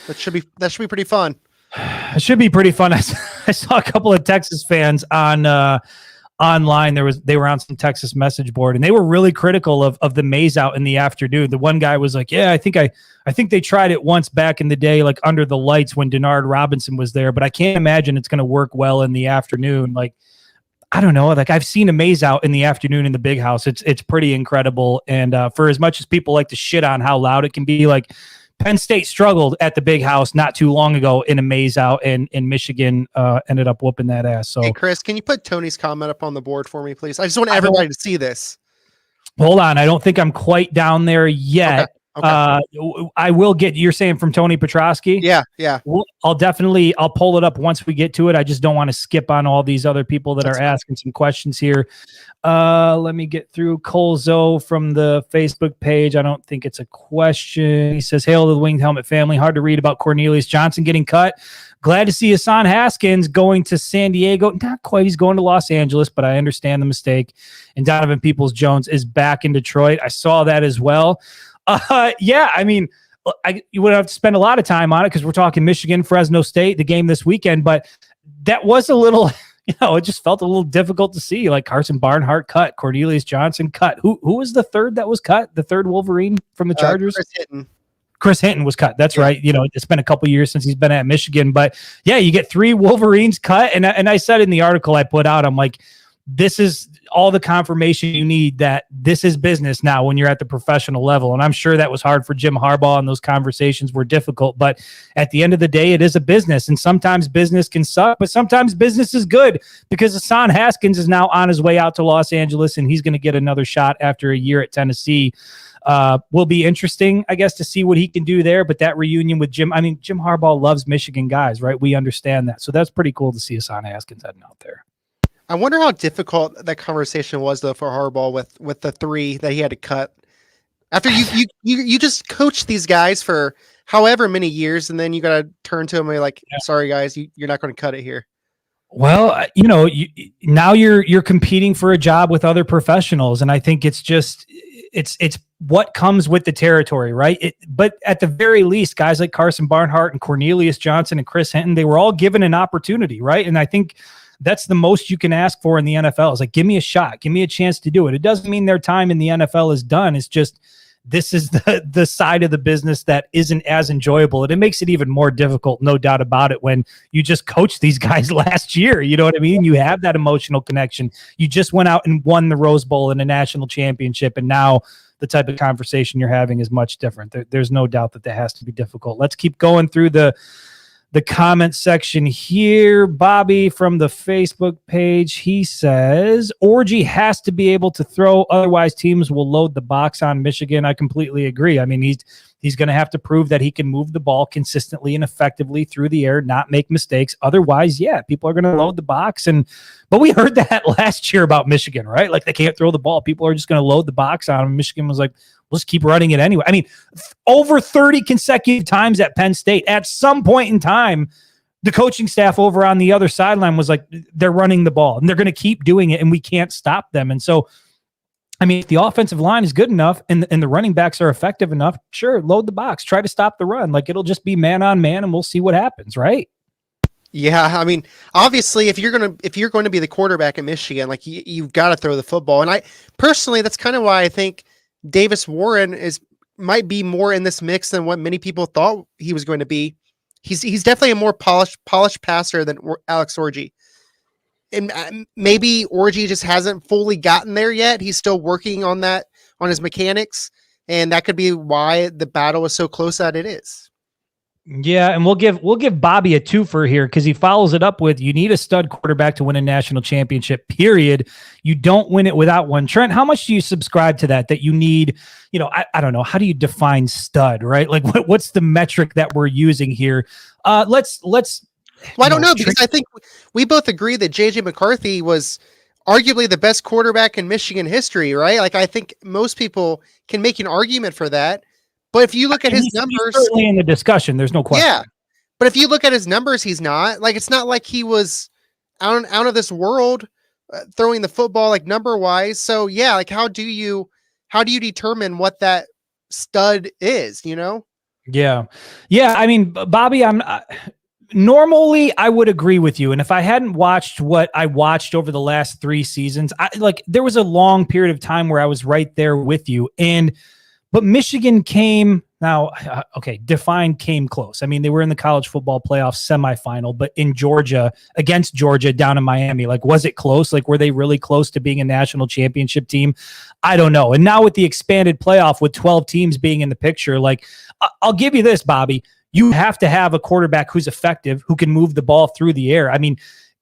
That should be pretty fun. It should be pretty fun. I saw a couple of Texas fans online. They were on some Texas message board, and they were really critical of the Mays out in the afternoon. The one guy was like, "Yeah, I think they tried it once back in the day, like under the lights when Denard Robinson was there, but I can't imagine it's going to work well in the afternoon." Like, I don't know. Like, I've seen a Mays out in the afternoon in the Big House. It's pretty incredible. And for as much as people like to shit on how loud it can be, like, Penn State struggled at the Big House not too long ago in a Mays out, and Michigan ended up whooping that ass. So, hey, Chris, can you put Tony's comment up on the board for me, please? I just want everybody to see this. Hold on. I don't think I'm quite down there yet. Okay. I will get, you're saying from Tony Petrosky? Yeah. I'll pull it up once we get to it. I just don't want to skip on all these other people that are asking some questions here. Let me get through Colzo from the Facebook page. I don't think it's a question. He says, "Hail to the Winged Helmet family. Hard to read about Cornelius Johnson getting cut. Glad to see Hassan Haskins going to San Diego." Not quite. He's going to Los Angeles, but I understand the mistake. And Donovan Peoples-Jones is back in Detroit. I saw that as well. I mean, you would have to spend a lot of time on it because we're talking Michigan, Fresno State, the game this weekend, but that was a little, it just felt a little difficult to see. Like, Carson Barnhart cut, Cornelius Johnson cut. Who was the third that was cut? The third Wolverine from the Chargers? Chris Hinton was cut. That's right. It's been a couple years since he's been at Michigan, but yeah, you get 3 Wolverines cut. And I said in the article I put out, I'm like, this is all the confirmation you need that this is business now when you're at the professional level. And I'm sure that was hard for Jim Harbaugh, and those conversations were difficult. But at the end of the day, it is a business. And sometimes business can suck, but sometimes business is good, because Hassan Haskins is now on his way out to Los Angeles, and he's going to get another shot after a year at Tennessee. Will be interesting, I guess, to see what he can do there. But that reunion with Jim Harbaugh loves Michigan guys, right? We understand that. So that's pretty cool to see Hassan Haskins heading out there. I wonder how difficult that conversation was, though, for Harbaugh with the 3 that he had to cut. After you just coach these guys for however many years, and then you got to turn to them and be like, sorry guys, you're not going to cut it here. Well, now you're competing for a job with other professionals, and I think it's what comes with the territory, right? But at the very least, guys like Carson Barnhart and Cornelius Johnson and Chris Hinton, they were all given an opportunity, right? And I think that's the most you can ask for in the NFL. Is like, give me a shot, give me a chance to do it. It doesn't mean their time in the NFL is done. It's just this is the side of the business that isn't as enjoyable. And it makes it even more difficult, no doubt about it, when you just coached these guys last year. You know what I mean? You have that emotional connection. You just went out and won the Rose Bowl in a national championship, and now the type of conversation you're having is much different. There's no doubt that has to be difficult. Let's keep going through the comment section here. Bobby from the Facebook page, he says, Orgy has to be able to throw, otherwise teams will load the box on Michigan. I completely agree. I mean, he's going to have to prove that he can move the ball consistently and effectively through the air, not make mistakes. Otherwise, yeah, people are going to load the box. But we heard that last year about Michigan, right? Like, they can't throw the ball. People are just going to load the box on them. Michigan was like, we'll just keep running it anyway. I mean, over 30 consecutive times at Penn State, at some point in time, the coaching staff over on the other sideline was like, they're running the ball and they're going to keep doing it and we can't stop them. And so, I mean, if the offensive line is good enough and the running backs are effective enough, sure, load the box, try to stop the run. Like, it'll just be man on man and we'll see what happens, right? Yeah, I mean, obviously, if you're going to be the quarterback at Michigan, like you've got to throw the football. And I personally, that's kind of why I think Davis Warren might be more in this mix than what many people thought he was going to be. He's definitely a more polished passer than Alex Orji. And maybe Orji just hasn't fully gotten there yet. He's still working on that, on his mechanics, and that could be why the battle is so close that it is. Yeah, and we'll give Bobby a twofer here because he follows it up with, you need a stud quarterback to win a national championship, period. You don't win it without one. Trent, how much do you subscribe to that you need, I don't know, how do you define stud, right? Like, what's the metric that we're using here? Let's Well, I don't know, because I think we both agree that J.J. McCarthy was arguably the best quarterback in Michigan history, right? Like, I think most people can make an argument for that. But if you look at his numbers, he's certainly in the discussion, there's no question. Yeah, but if you look at his numbers, he's not. Like, it's not like he was out of this world throwing the football, like, number wise. So yeah, like, how do you determine what that stud is? Yeah. I mean, Bobby, normally I would agree with you, and if I hadn't watched what I watched over the last 3 seasons, there was a long period of time where I was right there with you, but Michigan came close. I mean, they were in the college football playoff semifinal, but in Georgia, against Georgia down in Miami, like, was it close? Like, were they really close to being a national championship team? I don't know. And now with the expanded playoff with 12 teams being in the picture, like, I'll give you this, Bobby, you have to have a quarterback who's effective, who can move the ball through the air. I mean,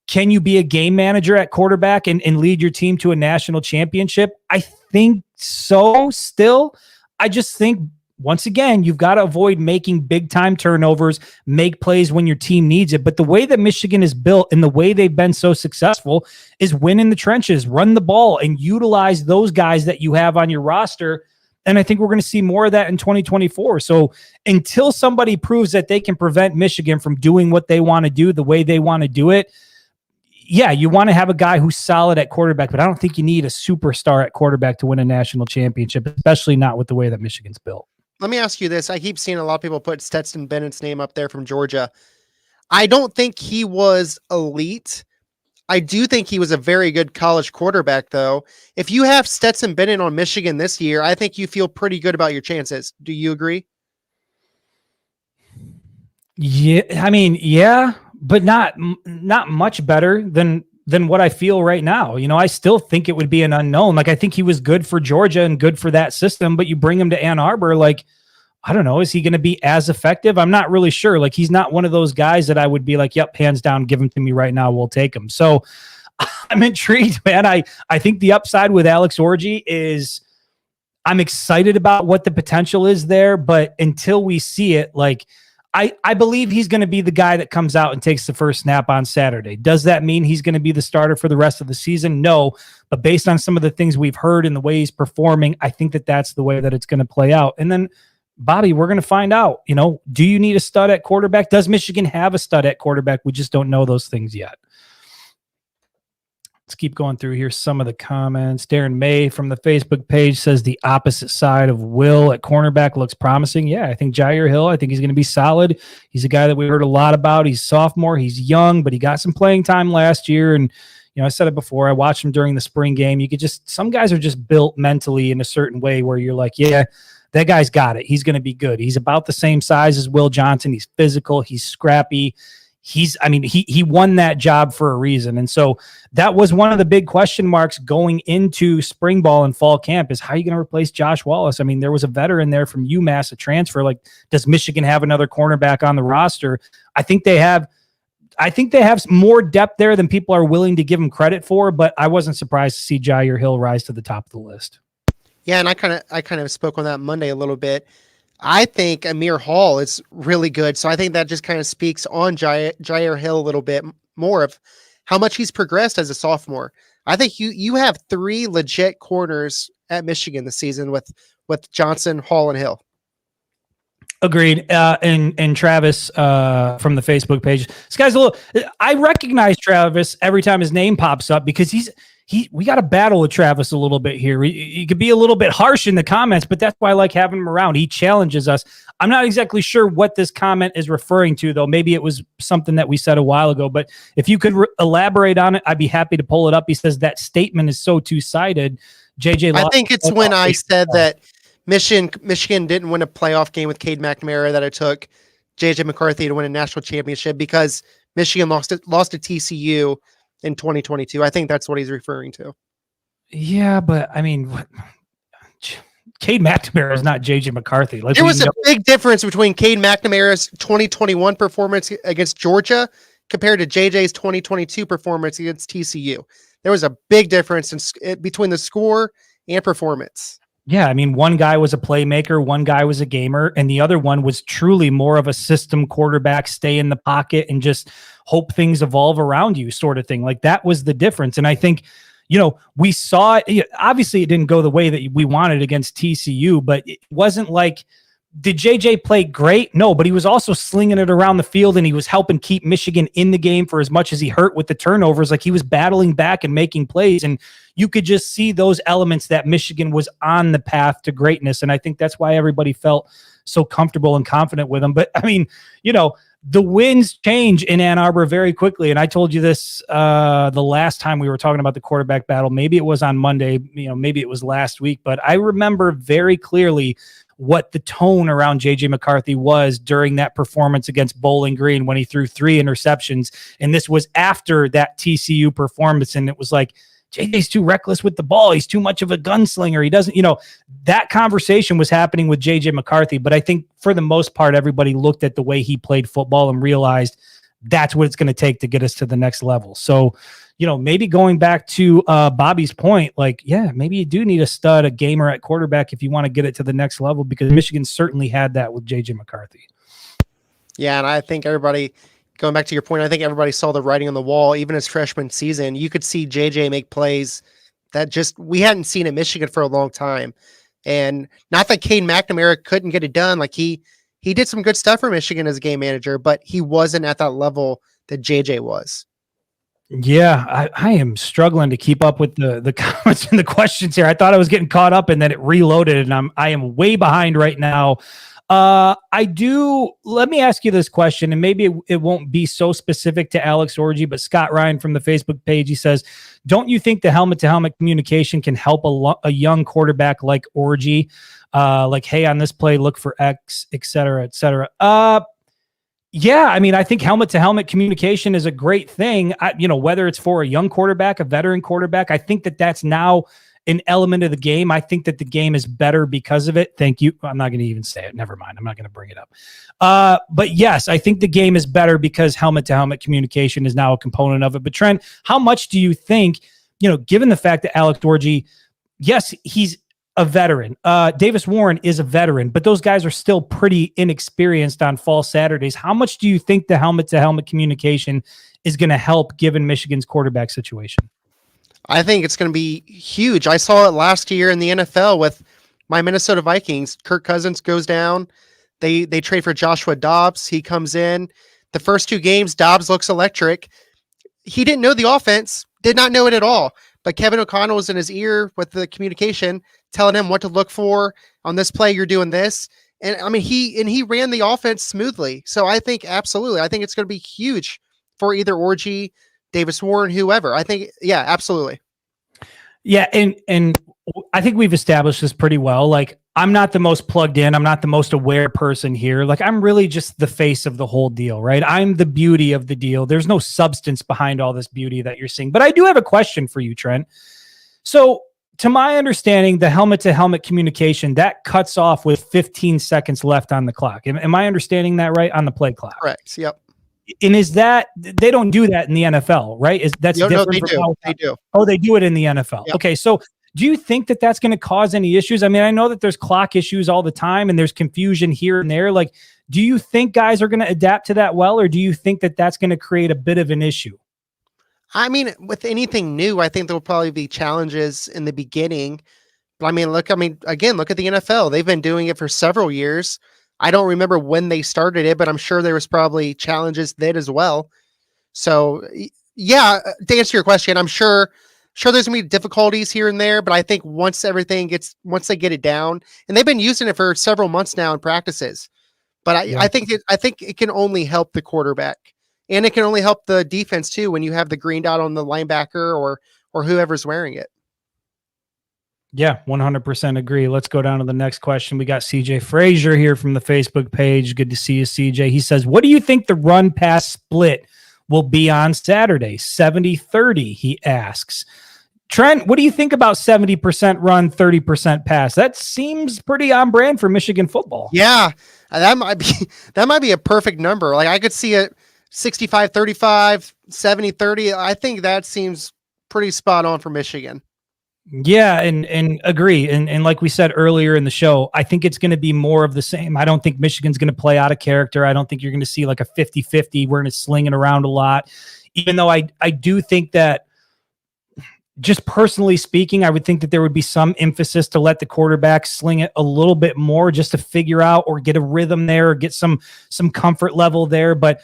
can you be a game manager at quarterback and lead your team to a national championship? I think so still. I just think, once again, you've got to avoid making big-time turnovers, make plays when your team needs it. But the way that Michigan is built and the way they've been so successful is win in the trenches, run the ball, and utilize those guys that you have on your roster. And I think we're going to see more of that in 2024. So until somebody proves that they can prevent Michigan from doing what they want to do the way they want to do it, yeah, you want to have a guy who's solid at quarterback, but I don't think you need a superstar at quarterback to win a national championship, especially not with the way that Michigan's built. Let me ask you this. I keep seeing a lot of people put Stetson Bennett's name up there from Georgia. I don't think he was elite. I do think he was a very good college quarterback, though. If you have Stetson Bennett on Michigan this year, I think you feel pretty good about your chances. Do you agree? Yeah, I mean, yeah, but not much better than what I feel right now. I still think it would be an unknown. Like, I think he was good for Georgia and good for that system, but you bring him to Ann Arbor, like, I don't know, is he going to be as effective? I'm not really sure. Like, he's not one of those guys that I would be like, yep, hands down, give him to me right now, we'll take him. So I'm intrigued, man. I think the upside with Alex Orji is, I'm excited about what the potential is there, but until we see it, like, I believe he's going to be the guy that comes out and takes the first snap on Saturday. Does that mean he's going to be the starter for the rest of the season? No, but based on some of the things we've heard and the way he's performing, I think that that's the way that it's going to play out. And then, Bobby, we're going to find out, do you need a stud at quarterback? Does Michigan have a stud at quarterback? We just don't know those things yet. Let's keep going through here. Some of the comments. Darren May from the Facebook page says the opposite side of Will at cornerback looks promising. Yeah, I think Jair Hill, I think he's going to be solid. He's a guy that we heard a lot about. He's sophomore. He's young, but he got some playing time last year. And, I said it before. I watched him during the spring game. Some guys are just built mentally in a certain way where you're like, yeah, that guy's got it. He's going to be good. He's about the same size as Will Johnson. He's physical. He's scrappy. He won that job for a reason. And so that was one of the big question marks going into spring ball and fall camp is how are you going to replace Josh Wallace? I mean, there was a veteran there from UMass, a transfer. Like, does Michigan have another cornerback on the roster? I think they have more depth there than people are willing to give them credit for, but I wasn't surprised to see Jair Hill rise to the top of the list. Yeah, and I kind of spoke on that Monday a little bit. I think Amir Hall is really good. So I think that just kind of speaks on Jair Hill a little bit more of how much he's progressed as a sophomore. I think you have 3 legit corners at Michigan this season with Johnson, Hall, and Hill. Agreed. And Travis from the Facebook page. This guy's I recognize Travis every time his name pops up because we got to battle with Travis a little bit here. He could be a little bit harsh in the comments, but that's why I like having him around. He challenges us. I'm not exactly sure what this comment is referring to, though. Maybe it was something that we said a while ago, but if you could elaborate on it, I'd be happy to pull it up. He says that statement is so two-sided. JJ, I think it's when I said that Michigan didn't win a playoff game with Cade McNamara, that it took JJ McCarthy to win a national championship because Michigan lost to TCU in 2022. I think that's what he's referring to. Yeah, but I mean, Cade McNamara is not JJ McCarthy. There was a big difference between Cade McNamara's 2021 performance against Georgia compared to JJ's 2022 performance against TCU. There was a big difference between the score and performance. Yeah, I mean, one guy was a playmaker, one guy was a gamer, and the other one was truly more of a system quarterback, stay in the pocket and just hope things evolve around you sort of thing. Like, that was the difference. And I think, we saw it. Obviously, it didn't go the way that we wanted against TCU, but it wasn't like, did JJ play great? No, but he was also slinging it around the field and he was helping keep Michigan in the game for as much as he hurt with the turnovers. Like, he was battling back and making plays, and you could just see those elements that Michigan was on the path to greatness. And I think that's why everybody felt so comfortable and confident with him. But I mean, the winds change in Ann Arbor very quickly. And I told you this the last time we were talking about the quarterback battle. Maybe it was on Monday, maybe it was last week, but I remember very clearly what the tone around JJ McCarthy was during that performance against Bowling Green when he threw 3 interceptions. And this was after that TCU performance. And it was like, JJ's too reckless with the ball. He's too much of a gunslinger. He doesn't, that conversation was happening with JJ McCarthy. But I think for the most part, everybody looked at the way he played football and realized that's what it's going to take to get us to the next level. So, maybe going back to Bobby's point, like, yeah, maybe you do need a stud, a gamer at quarterback if you want to get it to the next level, because Michigan certainly had that with JJ McCarthy. Yeah, and I think going back to your point, I think everybody saw the writing on the wall. Even his freshman season, you could see JJ make plays that we hadn't seen in Michigan for a long time. And not that Cade McNamara couldn't get it done. Like, he did some good stuff for Michigan as a game manager, but he wasn't at that level that JJ was. Yeah, I am struggling to keep up with the comments and the questions here. I thought I was getting caught up and then it reloaded, and I am way behind right now. Let me ask you this question, and maybe it won't be so specific to Alex Orji, but Scott Ryan from the Facebook page, he says, don't you think the helmet-to-helmet communication can help a young quarterback like Orji? Like, hey, on this play, look for X, et cetera, et cetera. Yeah, I mean, I think helmet-to-helmet communication is a great thing. Whether it's for a young quarterback, a veteran quarterback, I think that's now an element of the game. I think that the game is better because of it. Thank you. I'm not going to even say it. Never mind. I'm not going to bring it up. But yes, I think the game is better because helmet-to-helmet communication is now a component of it. But Trent, how much do you think, given the fact that Alex Orji, yes, he's a veteran. Davis Warren is a veteran, but those guys are still pretty inexperienced on fall Saturdays. How much do you think the helmet-to-helmet communication is going to help given Michigan's quarterback situation? I think it's going to be huge. I saw it last year in the NFL with my Minnesota Vikings. Kirk Cousins goes down. They trade for Joshua Dobbs. He comes in. The first 2 games, Dobbs looks electric. He didn't know the offense, did not know it at all. But Kevin O'Connell was in his ear with the communication, telling him what to look for on this play. You're doing this. And I mean, he ran the offense smoothly. So I think absolutely. I think it's going to be huge for either Orji, Davis Warren, whoever. I think, yeah, absolutely. Yeah, and I think we've established this pretty well. Like, I'm not the most plugged in. I'm not the most aware person here. Like, I'm really just the face of the whole deal, right? I'm the beauty of the deal. There's no substance behind all this beauty that you're seeing. But I do have a question for you, Trent. So, to my understanding, the helmet-to-helmet communication, that cuts off with 15 seconds left on the clock. Am I understanding that right? On the play clock? Correct. Yep. And is that, they don't do that in the NFL, right? That's different. They do. They do. Oh, they do it in the NFL. Yep. Okay, so do you think that that's going to cause any issues? I mean, I know that there's clock issues all the time and there's confusion here and there. Like, do you think guys are going to adapt to that well, or do you think that that's going to create a bit of an issue? I mean, with anything new, I think there'll probably be challenges in the beginning. But again, look at the NFL. They've been doing it for several years. I don't remember when they started it, but I'm sure there was probably challenges then as well. So yeah, to answer your question, I'm sure there's gonna be difficulties here and there, but I think once they get it down, and they've been using it for several months now in practices, but I think it can only help the quarterback, and it can only help the defense too when you have the green dot on the linebacker or whoever's wearing it. Yeah, 100% agree. Let's go down to the next question. We got CJ Frazier here from the Facebook page. Good to see you, CJ. He says, what do you think the run pass split will be on Saturday? 70-30, he asks. Trent, what do you think about 70% run, 30% pass? That seems pretty on brand for Michigan football. Yeah, that might be a perfect number. Like, I could see it 65-35, 70-30. I think that seems pretty spot on for Michigan. Yeah, and agree. And like we said earlier in the show, I think it's going to be more of the same. I don't think Michigan's going to play out of character. I don't think you're going to see like a 50-50. We're going to sling it around a lot. Even though I do think that, just personally speaking, I would think that there would be some emphasis to let the quarterback sling it a little bit more just to figure out or get a rhythm there or get some comfort level there. But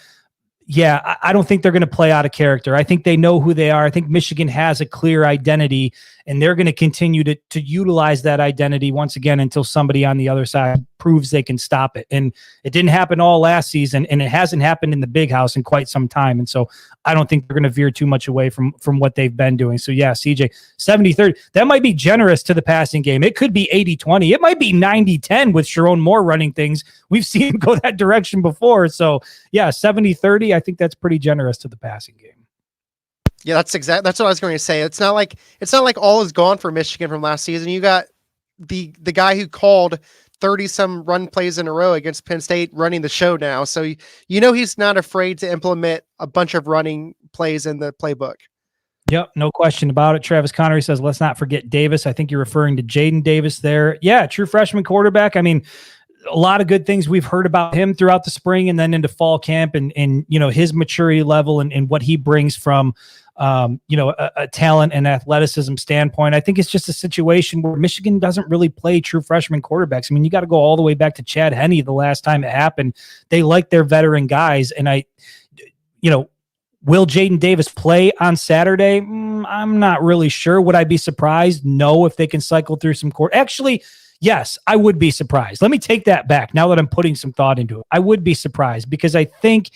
yeah, I don't think they're going to play out of character. I think they know who they are. I think Michigan has a clear identity, and they're going to continue to utilize that identity once again until somebody on the other side proves they can stop it. And it didn't happen all last season, and it hasn't happened in the big house in quite some time. And so I don't think they're going to veer too much away from what they've been doing. So yeah, CJ, 70-30, that might be generous to the passing game. It could be 80-20. It might be 90-10 with Sharon Moore running things. We've seen him go that direction before. So yeah, 70-30, I think that's pretty generous to the passing game. Yeah, that's what I was going to say. It's not like all is gone for Michigan from last season. You got the guy who called 30 some run plays in a row against Penn State running the show now. So you know he's not afraid to implement a bunch of running plays in the playbook. Yep, no question about it. Travis Connery says, let's not forget Davis. I think you're referring to Jaden Davis there. Yeah, true freshman quarterback. I mean, a lot of good things we've heard about him throughout the spring and then into fall camp and you know, his maturity level and what he brings from you know, a talent and athleticism standpoint. I think it's just a situation where Michigan doesn't really play true freshman quarterbacks. I mean, you got to go all the way back to Chad Henne the last time it happened. They like their veteran guys. And you know, will Jaden Davis play on Saturday? I'm not really sure. Would I be surprised? No, if they can cycle through some court. Actually, yes, I would be surprised. Let me take that back now that I'm putting some thought into it. I would be surprised because I think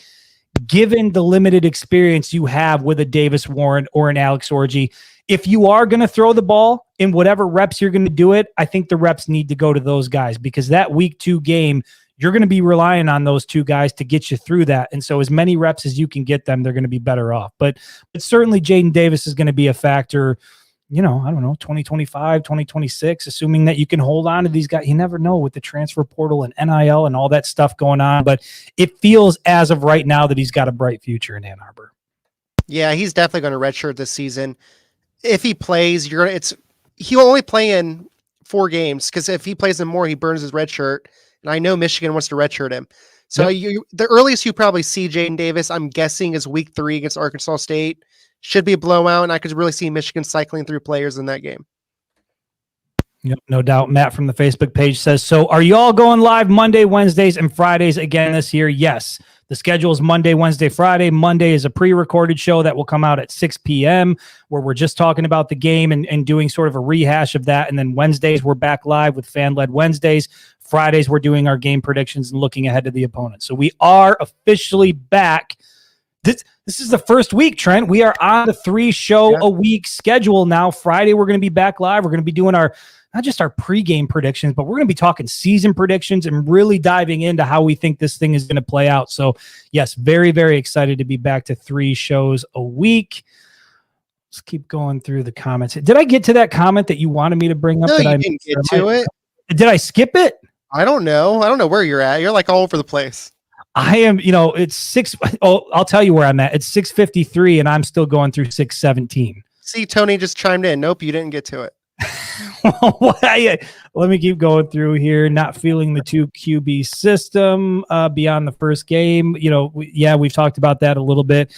given the limited experience you have with a Davis Warren or an Alex Orji, if you are going to throw the ball in whatever reps you're going to do it, I think the reps need to go to those guys because that week 2 game, you're going to be relying on those 2 guys to get you through that. And so as many reps as you can get them, they're going to be better off. But certainly Jaden Davis is going to be a factor, you know, I don't know, 2025, 2026, assuming that you can hold on to these guys. You never know with the transfer portal and NIL and all that stuff going on. But it feels as of right now that he's got a bright future in Ann Arbor. Yeah, he's definitely going to redshirt this season. If he plays, he'll only play in 4 games, because if he plays them more, he burns his red shirt. And I know Michigan wants to redshirt him. So the earliest you probably see Jaden Davis, I'm guessing, is week 3 against Arkansas State. Should be a blowout, and I could really see Michigan cycling through players in that game. Yep, no doubt. Matt from the Facebook page says, so are you all going live Monday, Wednesdays, and Fridays again this year? Yes. The schedule is Monday, Wednesday, Friday. Monday is a pre-recorded show that will come out at 6 p.m. where we're just talking about the game and doing sort of a rehash of that. And then Wednesdays, we're back live with Fan-Led Wednesdays. Fridays, we're doing our game predictions and looking ahead to the opponent. So we are officially back. This is the first week, Trent. We are on the 3-show-a-week schedule now. Friday, we're going to be back live. We're going to be doing our not just our pregame predictions, but we're going to be talking season predictions and really diving into how we think this thing is going to play out. So, yes, very, very excited to be back to 3 shows a week. Let's keep going through the comments. Did I get to that comment that you wanted me to bring up? No, that you didn't get to it. Did I skip it? I don't know. I don't know where you're at. You're like all over the place. I am, it's 6. Oh, I'll tell you where I'm at. It's 6:53 and I'm still going through 6:17. See, Tony just chimed in. Nope, you didn't get to it. Let me keep going through here. Not feeling the 2 QB system beyond the first game. We've talked about that a little bit.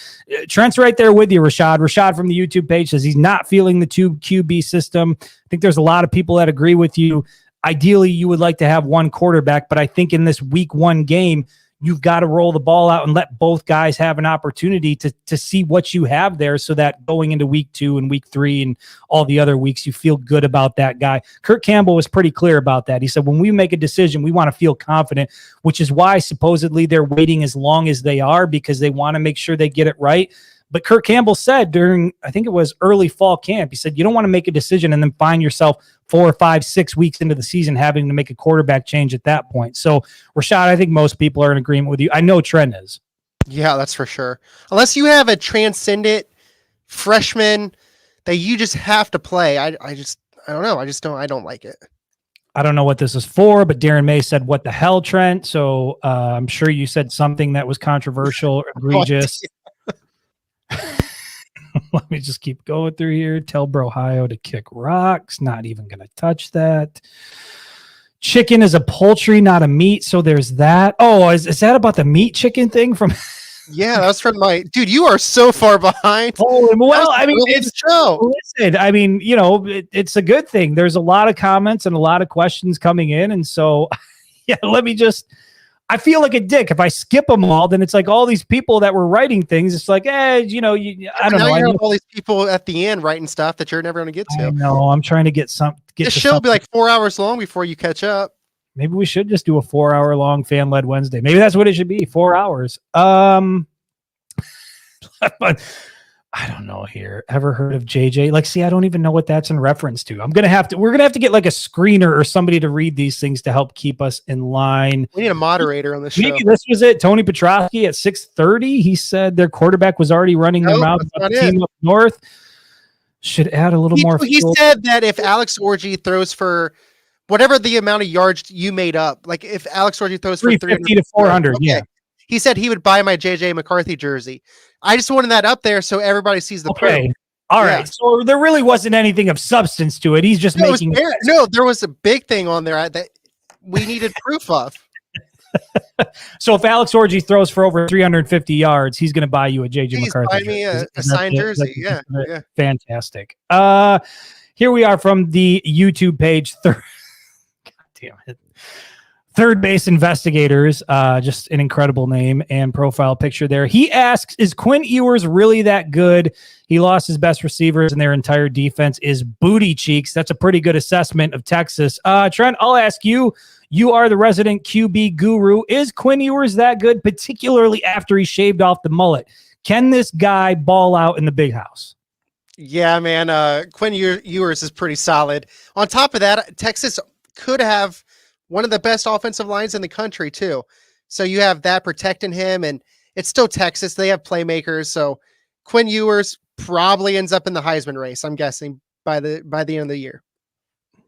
Trent's right there with you, Rashad. Rashad from the YouTube page says he's not feeling the 2 QB system. I think there's a lot of people that agree with you. Ideally, you would like to have one quarterback, but I think in this week 1 game, you've got to roll the ball out and let both guys have an opportunity to see what you have there so that going into week 2 and week 3 and all the other weeks, you feel good about that guy. Kurt Campbell was pretty clear about that. He said, when we make a decision, we want to feel confident, which is why supposedly they're waiting as long as they are because they want to make sure they get it right. But Kurt Campbell said during, I think it was early fall camp, he said, you don't want to make a decision and then find yourself 4 or 5, 6 weeks into the season having to make a quarterback change at that point. So, Rashad, I think most people are in agreement with you. I know Trent is. Yeah, that's for sure. Unless you have a transcendent freshman that you just have to play. I don't know. I don't like it. I don't know what this is for, but Darren May said, what the hell, Trent? So I'm sure you said something that was controversial, egregious. Let me just keep going through here. Tell Brohio to kick rocks. Not even going to touch that. Chicken is a poultry, not a meat. So there's that. Oh, is that about the meat chicken thing from? Yeah, that's from my dude. You are so far behind. Oh, well, I mean, it's show. Listen, I mean, it's a good thing. There's a lot of comments and a lot of questions coming in. And so, yeah, I feel like a dick if I skip them all. Then it's like all these people that were writing things. It's like, I don't know. You have all these people at the end writing stuff that you're never going to get to. I know. I'm trying to get this show will be like 4 hours long before you catch up. Maybe we should just do a 4-hour-long fan-led Wednesday. Maybe that's what it should be. 4 hours. But I don't know here. Ever heard of JJ? I don't even know what that's in reference to. We're going to have to get like a screener or somebody to read these things to help keep us in line. We need a moderator on the show. Maybe this was it. Tony Petrosky at 6:30. He said their quarterback was already running their mouth about the team up north. Should add a little more. He said that if Alex Orji throws for whatever the amount of yards you made up, like if Alex Orji throws for 350 to 400, okay. Yeah. He said he would buy my JJ McCarthy jersey. I just wanted that up there so everybody sees the proof. All right. So there really wasn't anything of substance to it. He's just making it. No, there was a big thing on there that we needed proof of. So if Alex Orji throws for over 350 yards, he's going to buy you a JJ McCarthy. Buy me a signed jersey. Yeah. Fantastic. Here we are from the YouTube page. God damn it. Third Base Investigators, just an incredible name and profile picture there. He asks, is Quinn Ewers really that good? He lost his best receivers and their entire defense is booty cheeks. That's a pretty good assessment of Texas. Trent, I'll ask you. You are the resident QB guru. Is Quinn Ewers that good, particularly after he shaved off the mullet? Can this guy ball out in the big house? Yeah, man. Quinn Ewers is pretty solid. On top of that, Texas could have one of the best offensive lines in the country too. So you have that protecting him, and it's still Texas. They have playmakers. So Quinn Ewers probably ends up in the Heisman race, I'm guessing, by the end of the year.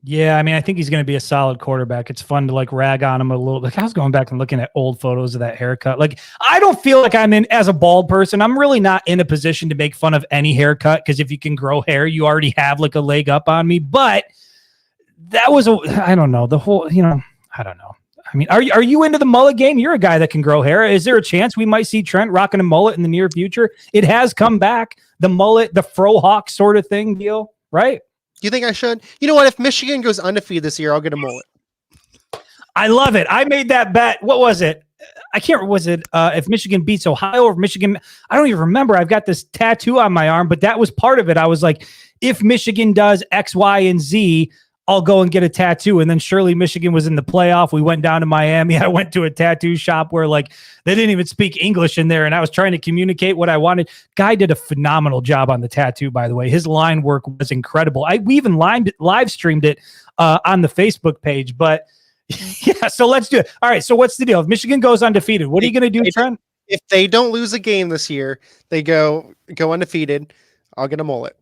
Yeah, I mean, I think he's going to be a solid quarterback. It's fun to rag on him a little. I was going back and looking at old photos of that haircut. I don't feel like I'm in, as a bald person, I'm really not in a position to make fun of any haircut, because if you can grow hair, you already have a leg up on me. But that was I don't know, the whole, I don't know. I mean, are you into the mullet game? You're a guy that can grow hair. Is there a chance we might see Trent rocking a mullet in the near future? It has come back, the mullet, the frohawk sort of thing deal, right? Do you think I should? You know what? If Michigan goes undefeated this year, I'll get a mullet. I love it. I made that bet. What was it? I can't remember. Was it if Michigan beats Ohio or Michigan? I don't even remember. I've got this tattoo on my arm, but that was part of it. I was like, if Michigan does X, Y, and Z, I'll go and get a tattoo. And then surely Michigan was in the playoff. We went down to Miami. I went to a tattoo shop where like they didn't even speak English in there. And I was trying to communicate what I wanted. Guy did a phenomenal job on the tattoo, by the way. His line work was incredible. We even live streamed it on the Facebook page, but yeah, so let's do it. All right. So what's the deal? If Michigan goes undefeated, what are you going to do, Trent? If they don't lose a game this year, they go undefeated. I'll get a mullet.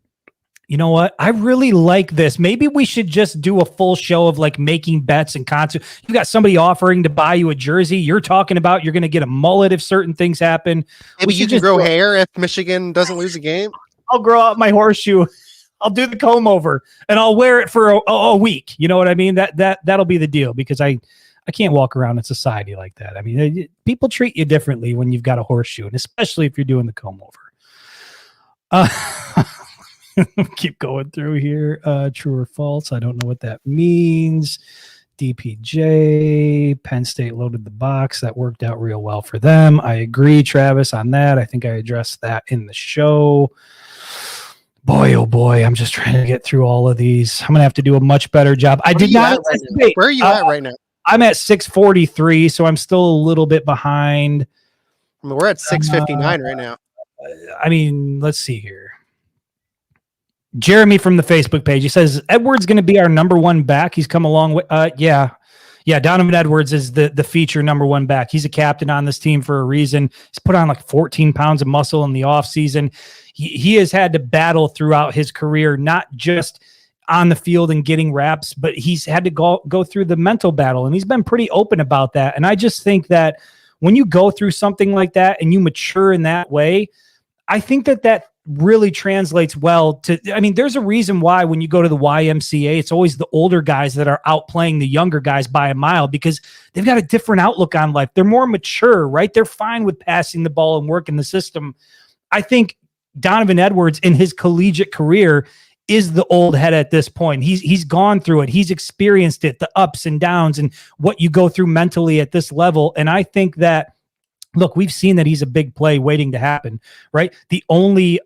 You know what? I really like this. Maybe we should just do a full show of like making bets and concert. You got somebody offering to buy you a jersey. You're talking about you're going to get a mullet if certain things happen. Maybe you can grow hair if Michigan doesn't lose a game. I'll grow out my horseshoe. I'll do the comb over and I'll wear it for a week. You know what I mean? That'll be the deal because I can't walk around in society like that. I mean, people treat you differently when you've got a horseshoe, and especially if you're doing the comb over. Keep going through here. True or false? I don't know what that means. DPJ, Penn State loaded the box. That worked out real well for them. I agree, Travis, on that. I think I addressed that in the show. Boy, oh boy, I'm just trying to get through all of these. I'm going to have to do a much better job. I did not. Where are you at right now? I'm at 643, so I'm still a little bit behind. I mean, we're at 659 right now. I mean, let's see here. Jeremy from the Facebook page, he says Edwards going to be our number one back. He's come a long way. Yeah. Donovan Edwards is the feature number one back. He's a captain on this team for a reason. He's put on like 14 pounds of muscle in the offseason. He has had to battle throughout his career, not just on the field and getting reps, but he's had to go through the mental battle, and he's been pretty open about that. And I just think that when you go through something like that and you mature in that way, I think that really translates well to, I mean, there's a reason why when you go to the YMCA, it's always the older guys that are outplaying the younger guys by a mile because they've got a different outlook on life. They're more mature, right? They're fine with passing the ball and working the system. I think Donovan Edwards in his collegiate career is the old head at this point. He's gone through it. He's experienced it, the ups and downs and what you go through mentally at this level. And I think that, look, we've seen that he's a big play waiting to happen, right? The only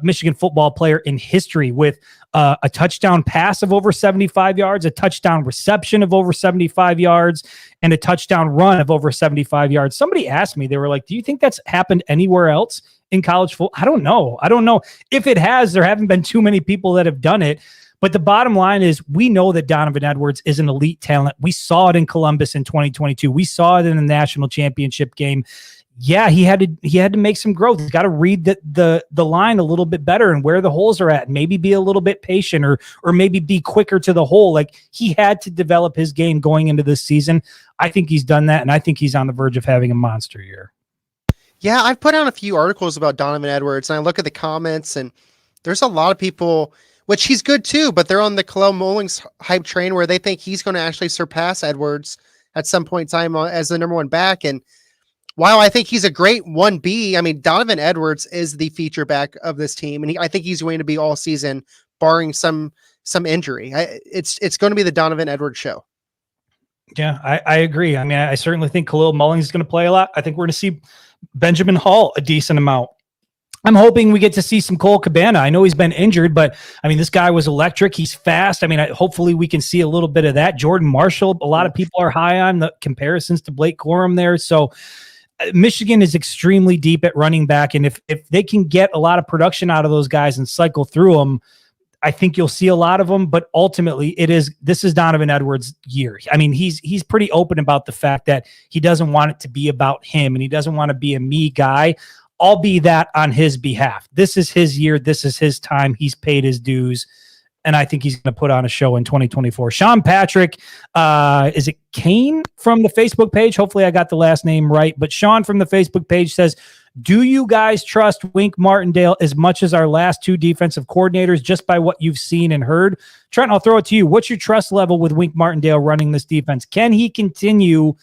Michigan football player in history with a touchdown pass of over 75 yards, a touchdown reception of over 75 yards, and a touchdown run of over 75 yards. Somebody asked me, they were like, do you think that's happened anywhere else in college football? I don't know. If it has, there haven't been too many people that have done it. But the bottom line is we know that Donovan Edwards is an elite talent. We saw it in Columbus in 2022. We saw it in the national championship game. Yeah, he had to make some growth. He's got to read the line a little bit better and where the holes are at. Maybe be a little bit patient or maybe be quicker to the hole. Like he had to develop his game going into this season. I think he's done that, and I think he's on the verge of having a monster year. Yeah, I've put out a few articles about Donovan Edwards, and I look at the comments, and there's a lot of people, which he's good too, but they're on the Kalel Mullings hype train where they think he's going to actually surpass Edwards at some point in time as the number one back. And while I think he's a great 1B, I mean, Donovan Edwards is the feature back of this team, and I think he's going to be all season, barring some injury. It's going to be the Donovan Edwards show. Yeah, I agree. I mean, I certainly think Kalel Mullings is going to play a lot. I think we're going to see Benjamin Hall a decent amount. I'm hoping we get to see some Cole Cabana. I know he's been injured, but I mean, this guy was electric. He's fast. I mean, hopefully we can see a little bit of that. Jordan Marshall, a lot of people are high on the comparisons to Blake Corum there. So Michigan is extremely deep at running back. And if they can get a lot of production out of those guys and cycle through them, I think you'll see a lot of them, but ultimately this is Donovan Edwards' year. I mean, he's pretty open about the fact that he doesn't want it to be about him and he doesn't want to be a me guy. I'll be that on his behalf. This is his year. This is his time. He's paid his dues. And I think he's going to put on a show in 2024. Sean Patrick, is it Kane from the Facebook page? Hopefully I got the last name right. But Sean from the Facebook page says, Do you guys trust Wink Martindale as much as our last two defensive coordinators, just by what you've seen and heard? Trent, I'll throw it to you. What's your trust level with Wink Martindale running this defense? Can he continue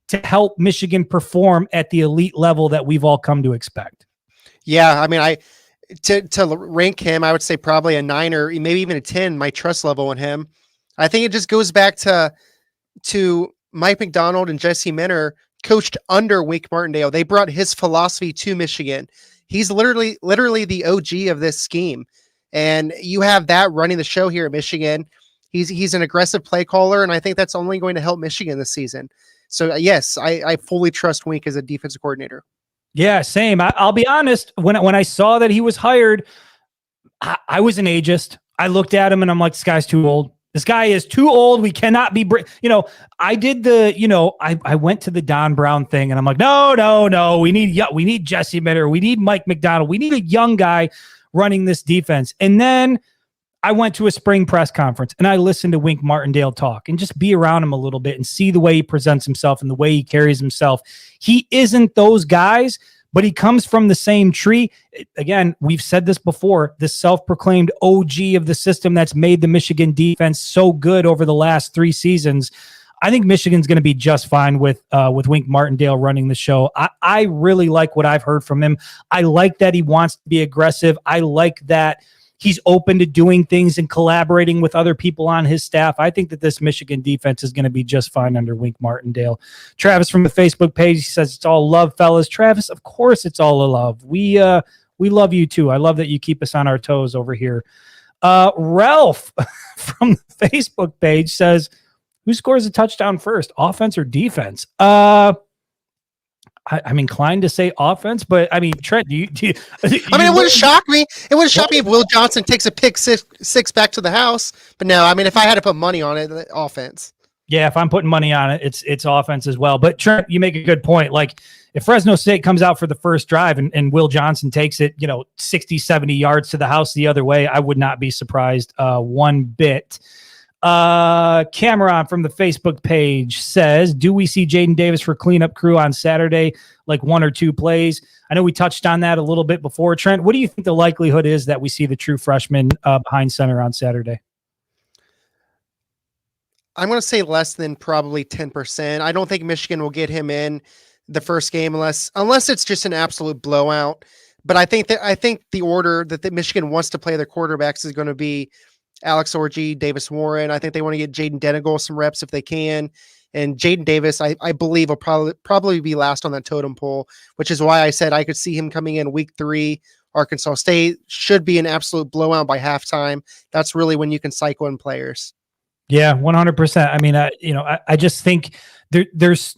to help Michigan perform at the elite level that we've all come to expect? Yeah, I mean, to rank him, I would say probably a 9 or maybe even a 10, my trust level in him. I think it just goes back to Mike McDonald and Jesse Minter coached under Wink Martindale. They brought his philosophy to Michigan. He's literally the OG of this scheme. And you have that running the show here at Michigan. He's an aggressive play caller, and I think that's only going to help Michigan this season. So yes, I fully trust Wink as a defensive coordinator. Yeah, same. I'll be honest. When I saw that he was hired, I was an ageist. I looked at him and I'm like, this guy's too old. This guy is too old. We cannot be, I did I went to the Don Brown thing and I'm like, no. We need Jesse Minter. We need Mike McDonald. We need a young guy running this defense. And then I went to a spring press conference and I listened to Wink Martindale talk and just be around him a little bit and see the way he presents himself and the way he carries himself. He isn't those guys, but he comes from the same tree. Again, we've said this before, the self-proclaimed OG of the system that's made the Michigan defense so good over the last 3 seasons. I think Michigan's going to be just fine with Wink Martindale running the show. I really like what I've heard from him. I like that he wants to be aggressive. I like that he's open to doing things and collaborating with other people on his staff. I think that this Michigan defense is going to be just fine under Wink Martindale. Travis from the Facebook page, he says, it's all love, fellas. Travis, of course it's all a love. We love you too. I love that you keep us on our toes over here. Ralph from the Facebook page says, who scores a touchdown first, offense or defense? I'm inclined to say offense, but I mean, Trent, it wouldn't shock me. It wouldn't shock me if Will Johnson takes a pick six back to the house. But no, I mean, if I had to put money on it, offense. Yeah, if I'm putting money on it, it's offense as well. But Trent, you make a good point. Like if Fresno State comes out for the first drive and Will Johnson takes it, 60, 70 yards to the house the other way, I would not be surprised one bit. Cameron from the Facebook page says, do we see Jaden Davis for cleanup crew on Saturday, like 1 or 2 plays? I know we touched on that a little bit before. Trent, what do you think the likelihood is that we see the true freshman behind center on Saturday? I'm going to say less than probably 10%. I don't think Michigan will get him in the first game unless it's just an absolute blowout. But I think the order that Michigan wants to play their quarterbacks is going to be Alex Orji, Davis Warren. I think they want to get Jaden Denegal some reps if they can. And Jaden Davis, I believe, will probably be last on that totem pole, which is why I said I could see him coming in week 3. Arkansas State should be an absolute blowout by halftime. That's really when you can cycle in players. Yeah, 100%. I mean, I just think there's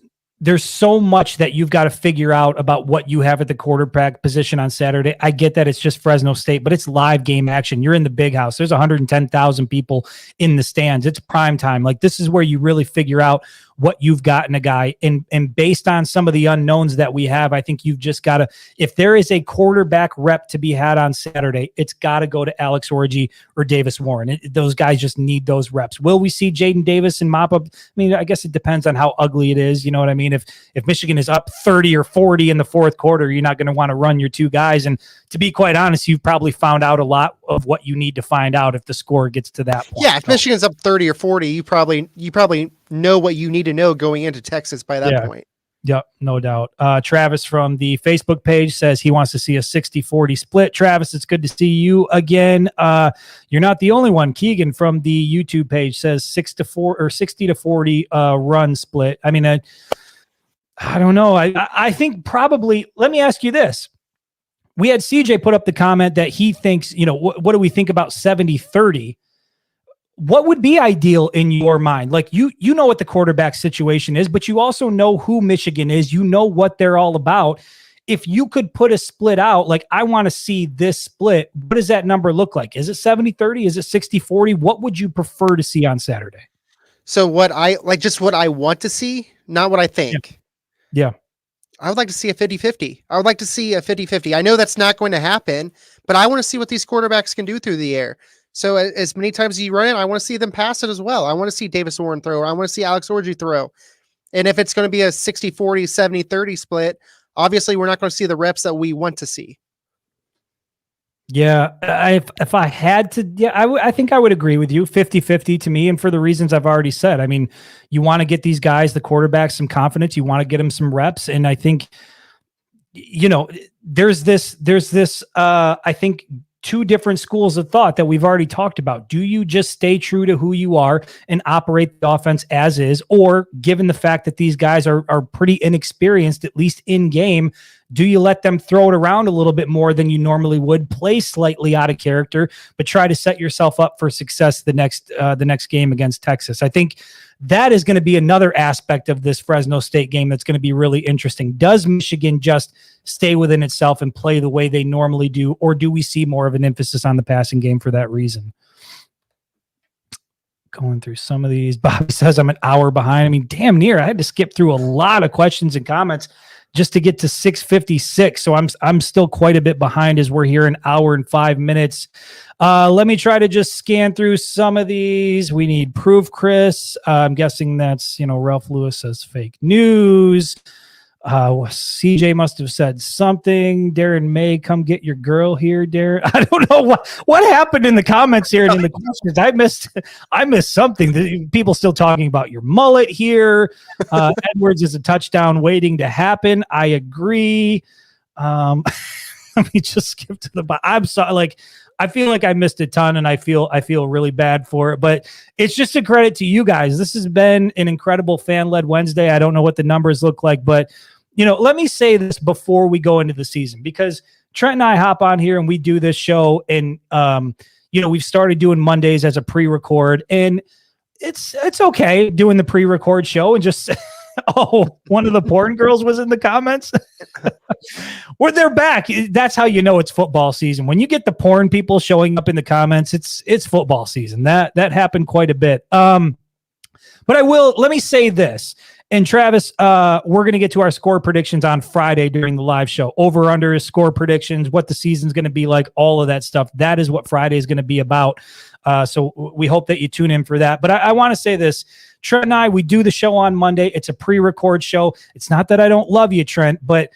so much that you've got to figure out about what you have at the quarterback position on Saturday. I get that it's just Fresno State, but it's live game action. You're in the big house. There's 110,000 people in the stands. It's prime time. Like this is where you really figure out what you've got in a guy. And based on some of the unknowns that we have, I think you've just got to, if there is a quarterback rep to be had on Saturday, it's got to go to Alex Orji or Davis Warren. Those guys just need those reps. Will we see Jaden Davis and mop up? I mean, I guess it depends on how ugly it is. You know what I mean? If Michigan is up 30 or 40 in the fourth quarter, you're not going to want to run your 2 guys. And to be quite honest, you've probably found out a lot of what you need to find out if the score gets to that point. Yeah, if Michigan's up 30 or 40, you probably know what you need to know going into Texas by that point. Yep, no doubt. Travis from the Facebook page says he wants to see a 60-40 split. Travis, it's good to see you again. You're not the only one. Keegan from the YouTube page says 6-4 or 60-40 run split. I mean, I don't know. I think probably, let me ask you this. We had CJ put up the comment that he thinks, what do we think about 70-30? What would be ideal in your mind? Like you know what the quarterback situation is, but you also know who Michigan is. You know what they're all about. If you could put a split out, like I want to see this split, what does that number look like? Is it 70-30? Is it 60-40? What would you prefer to see on Saturday? So what I want to see, not what I think. Yeah. I would like to see a 50-50. I would like to see a 50-50. I know that's not going to happen, but I want to see what these quarterbacks can do through the air. So as many times as you run it, I want to see them pass it as well. I want to see Davis Warren throw. I want to see Alex Orji throw. And if it's going to be a 60-40, 70-30 split, obviously we're not going to see the reps that we want to see. Yeah, if I had to, I think I would agree with you, 50-50 to me, and for the reasons I've already said. I mean, you want to get these guys, the quarterbacks, some confidence. You want to get them some reps, and I think, there's this. I think two different schools of thought that we've already talked about. Do you just stay true to who you are and operate the offense as is, or given the fact that these guys are pretty inexperienced, at least in game, do you let them throw it around a little bit more than you normally would, play slightly out of character, but try to set yourself up for success the next game against Texas? I think that is going to be another aspect of this Fresno State game that's going to be really interesting. Does Michigan just stay within itself and play the way they normally do, or do we see more of an emphasis on the passing game for that reason? Going through some of these. Bobby says I'm an hour behind. I mean, damn near. I had to skip through a lot of questions and comments just to get to 6:56. So I'm still quite a bit behind as we're here an hour and 5 minutes. Let me try to just scan through some of these. We need proof, Chris. I'm guessing that's, Ralph Lewis says fake news. CJ must have said something. Darren May, come get your girl here, Darren. I don't know what happened in the comments here and in the questions. I missed something. People still talking about your mullet here. Edwards is a touchdown waiting to happen. I agree. Let me just skip to the bottom. I'm sorry. I feel like I missed a ton, and I feel really bad for it, but it's just a credit to you guys. This has been an incredible fan-led Wednesday. I don't know what the numbers look like, but let me say this before we go into the season, because Trent and I hop on here and we do this show, and we've started doing Mondays as a pre-record, and it's okay doing the pre-record show and just one of the porn girls was in the comments. Well, they're back. That's how you know it's football season. When you get the porn people showing up in the comments, it's football season. That happened quite a bit. But let me say this. And Travis, we're going to get to our score predictions on Friday during the live show. Over, under, score predictions, what the season's going to be like, all of that stuff. That is what Friday is going to be about. So we hope that you tune in for that. But I want to say this. Trent and I, we do the show on Monday. It's a pre-record show. It's not that I don't love you, Trent, but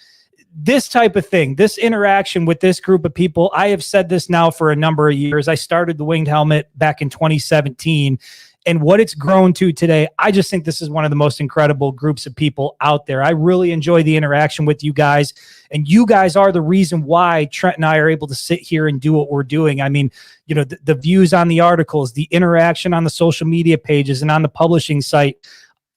this type of thing, this interaction with this group of people, I have said this now for a number of years. I started the Winged Helmet back in 2017. And what it's grown to today, I just think this is one of the most incredible groups of people out there. I really enjoy the interaction with you guys. And you guys are the reason why Trent and I are able to sit here and do what we're doing. I mean, the views on the articles, the interaction on the social media pages and on the publishing site.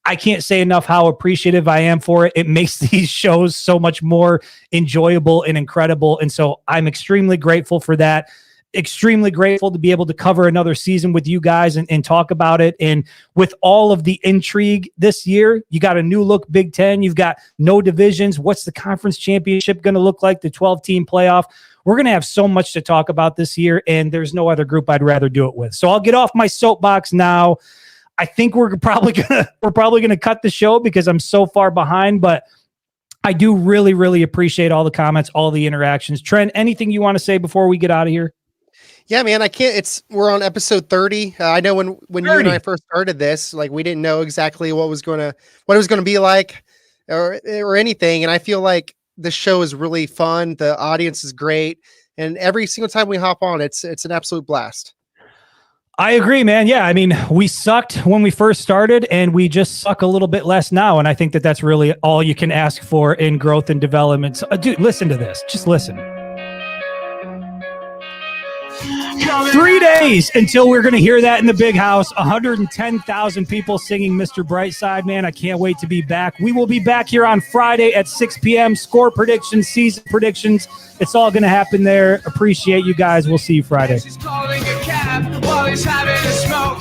I can't say enough how appreciative I am for it. It makes these shows so much more enjoyable and incredible. And so I'm extremely grateful for that. Extremely grateful to be able to cover another season with you guys and talk about it. And with all of the intrigue this year, you got a new look Big Ten. You've got no divisions. What's the conference championship going to look like? The 12-team playoff. We're going to have so much to talk about this year, and there's no other group I'd rather do it with. So I'll get off my soapbox now. I think we're probably gonna cut the show because I'm so far behind, but I do really, really appreciate all the comments, all the interactions. Trent, anything you want to say before we get out of here? Yeah, man, I can't. We're on episode 30. I know when you and I first started this, we didn't know exactly what it was going to be like or anything. And I feel like the show is really fun. The audience is great. And every single time we hop on, it's an absolute blast. I agree, man. Yeah, I mean, we sucked when we first started, and we just suck a little bit less now. And I think that that's really all you can ask for in growth and development. So, dude, listen to this. Just listen. 3 days until we're going to hear that in the big house. 110,000 people singing Mr. Brightside, man. I can't wait to be back. We will be back here on Friday at 6 p.m. Score predictions, season predictions. It's all going to happen there. Appreciate you guys. We'll see you Friday. She's calling a cab while he's having a smoke.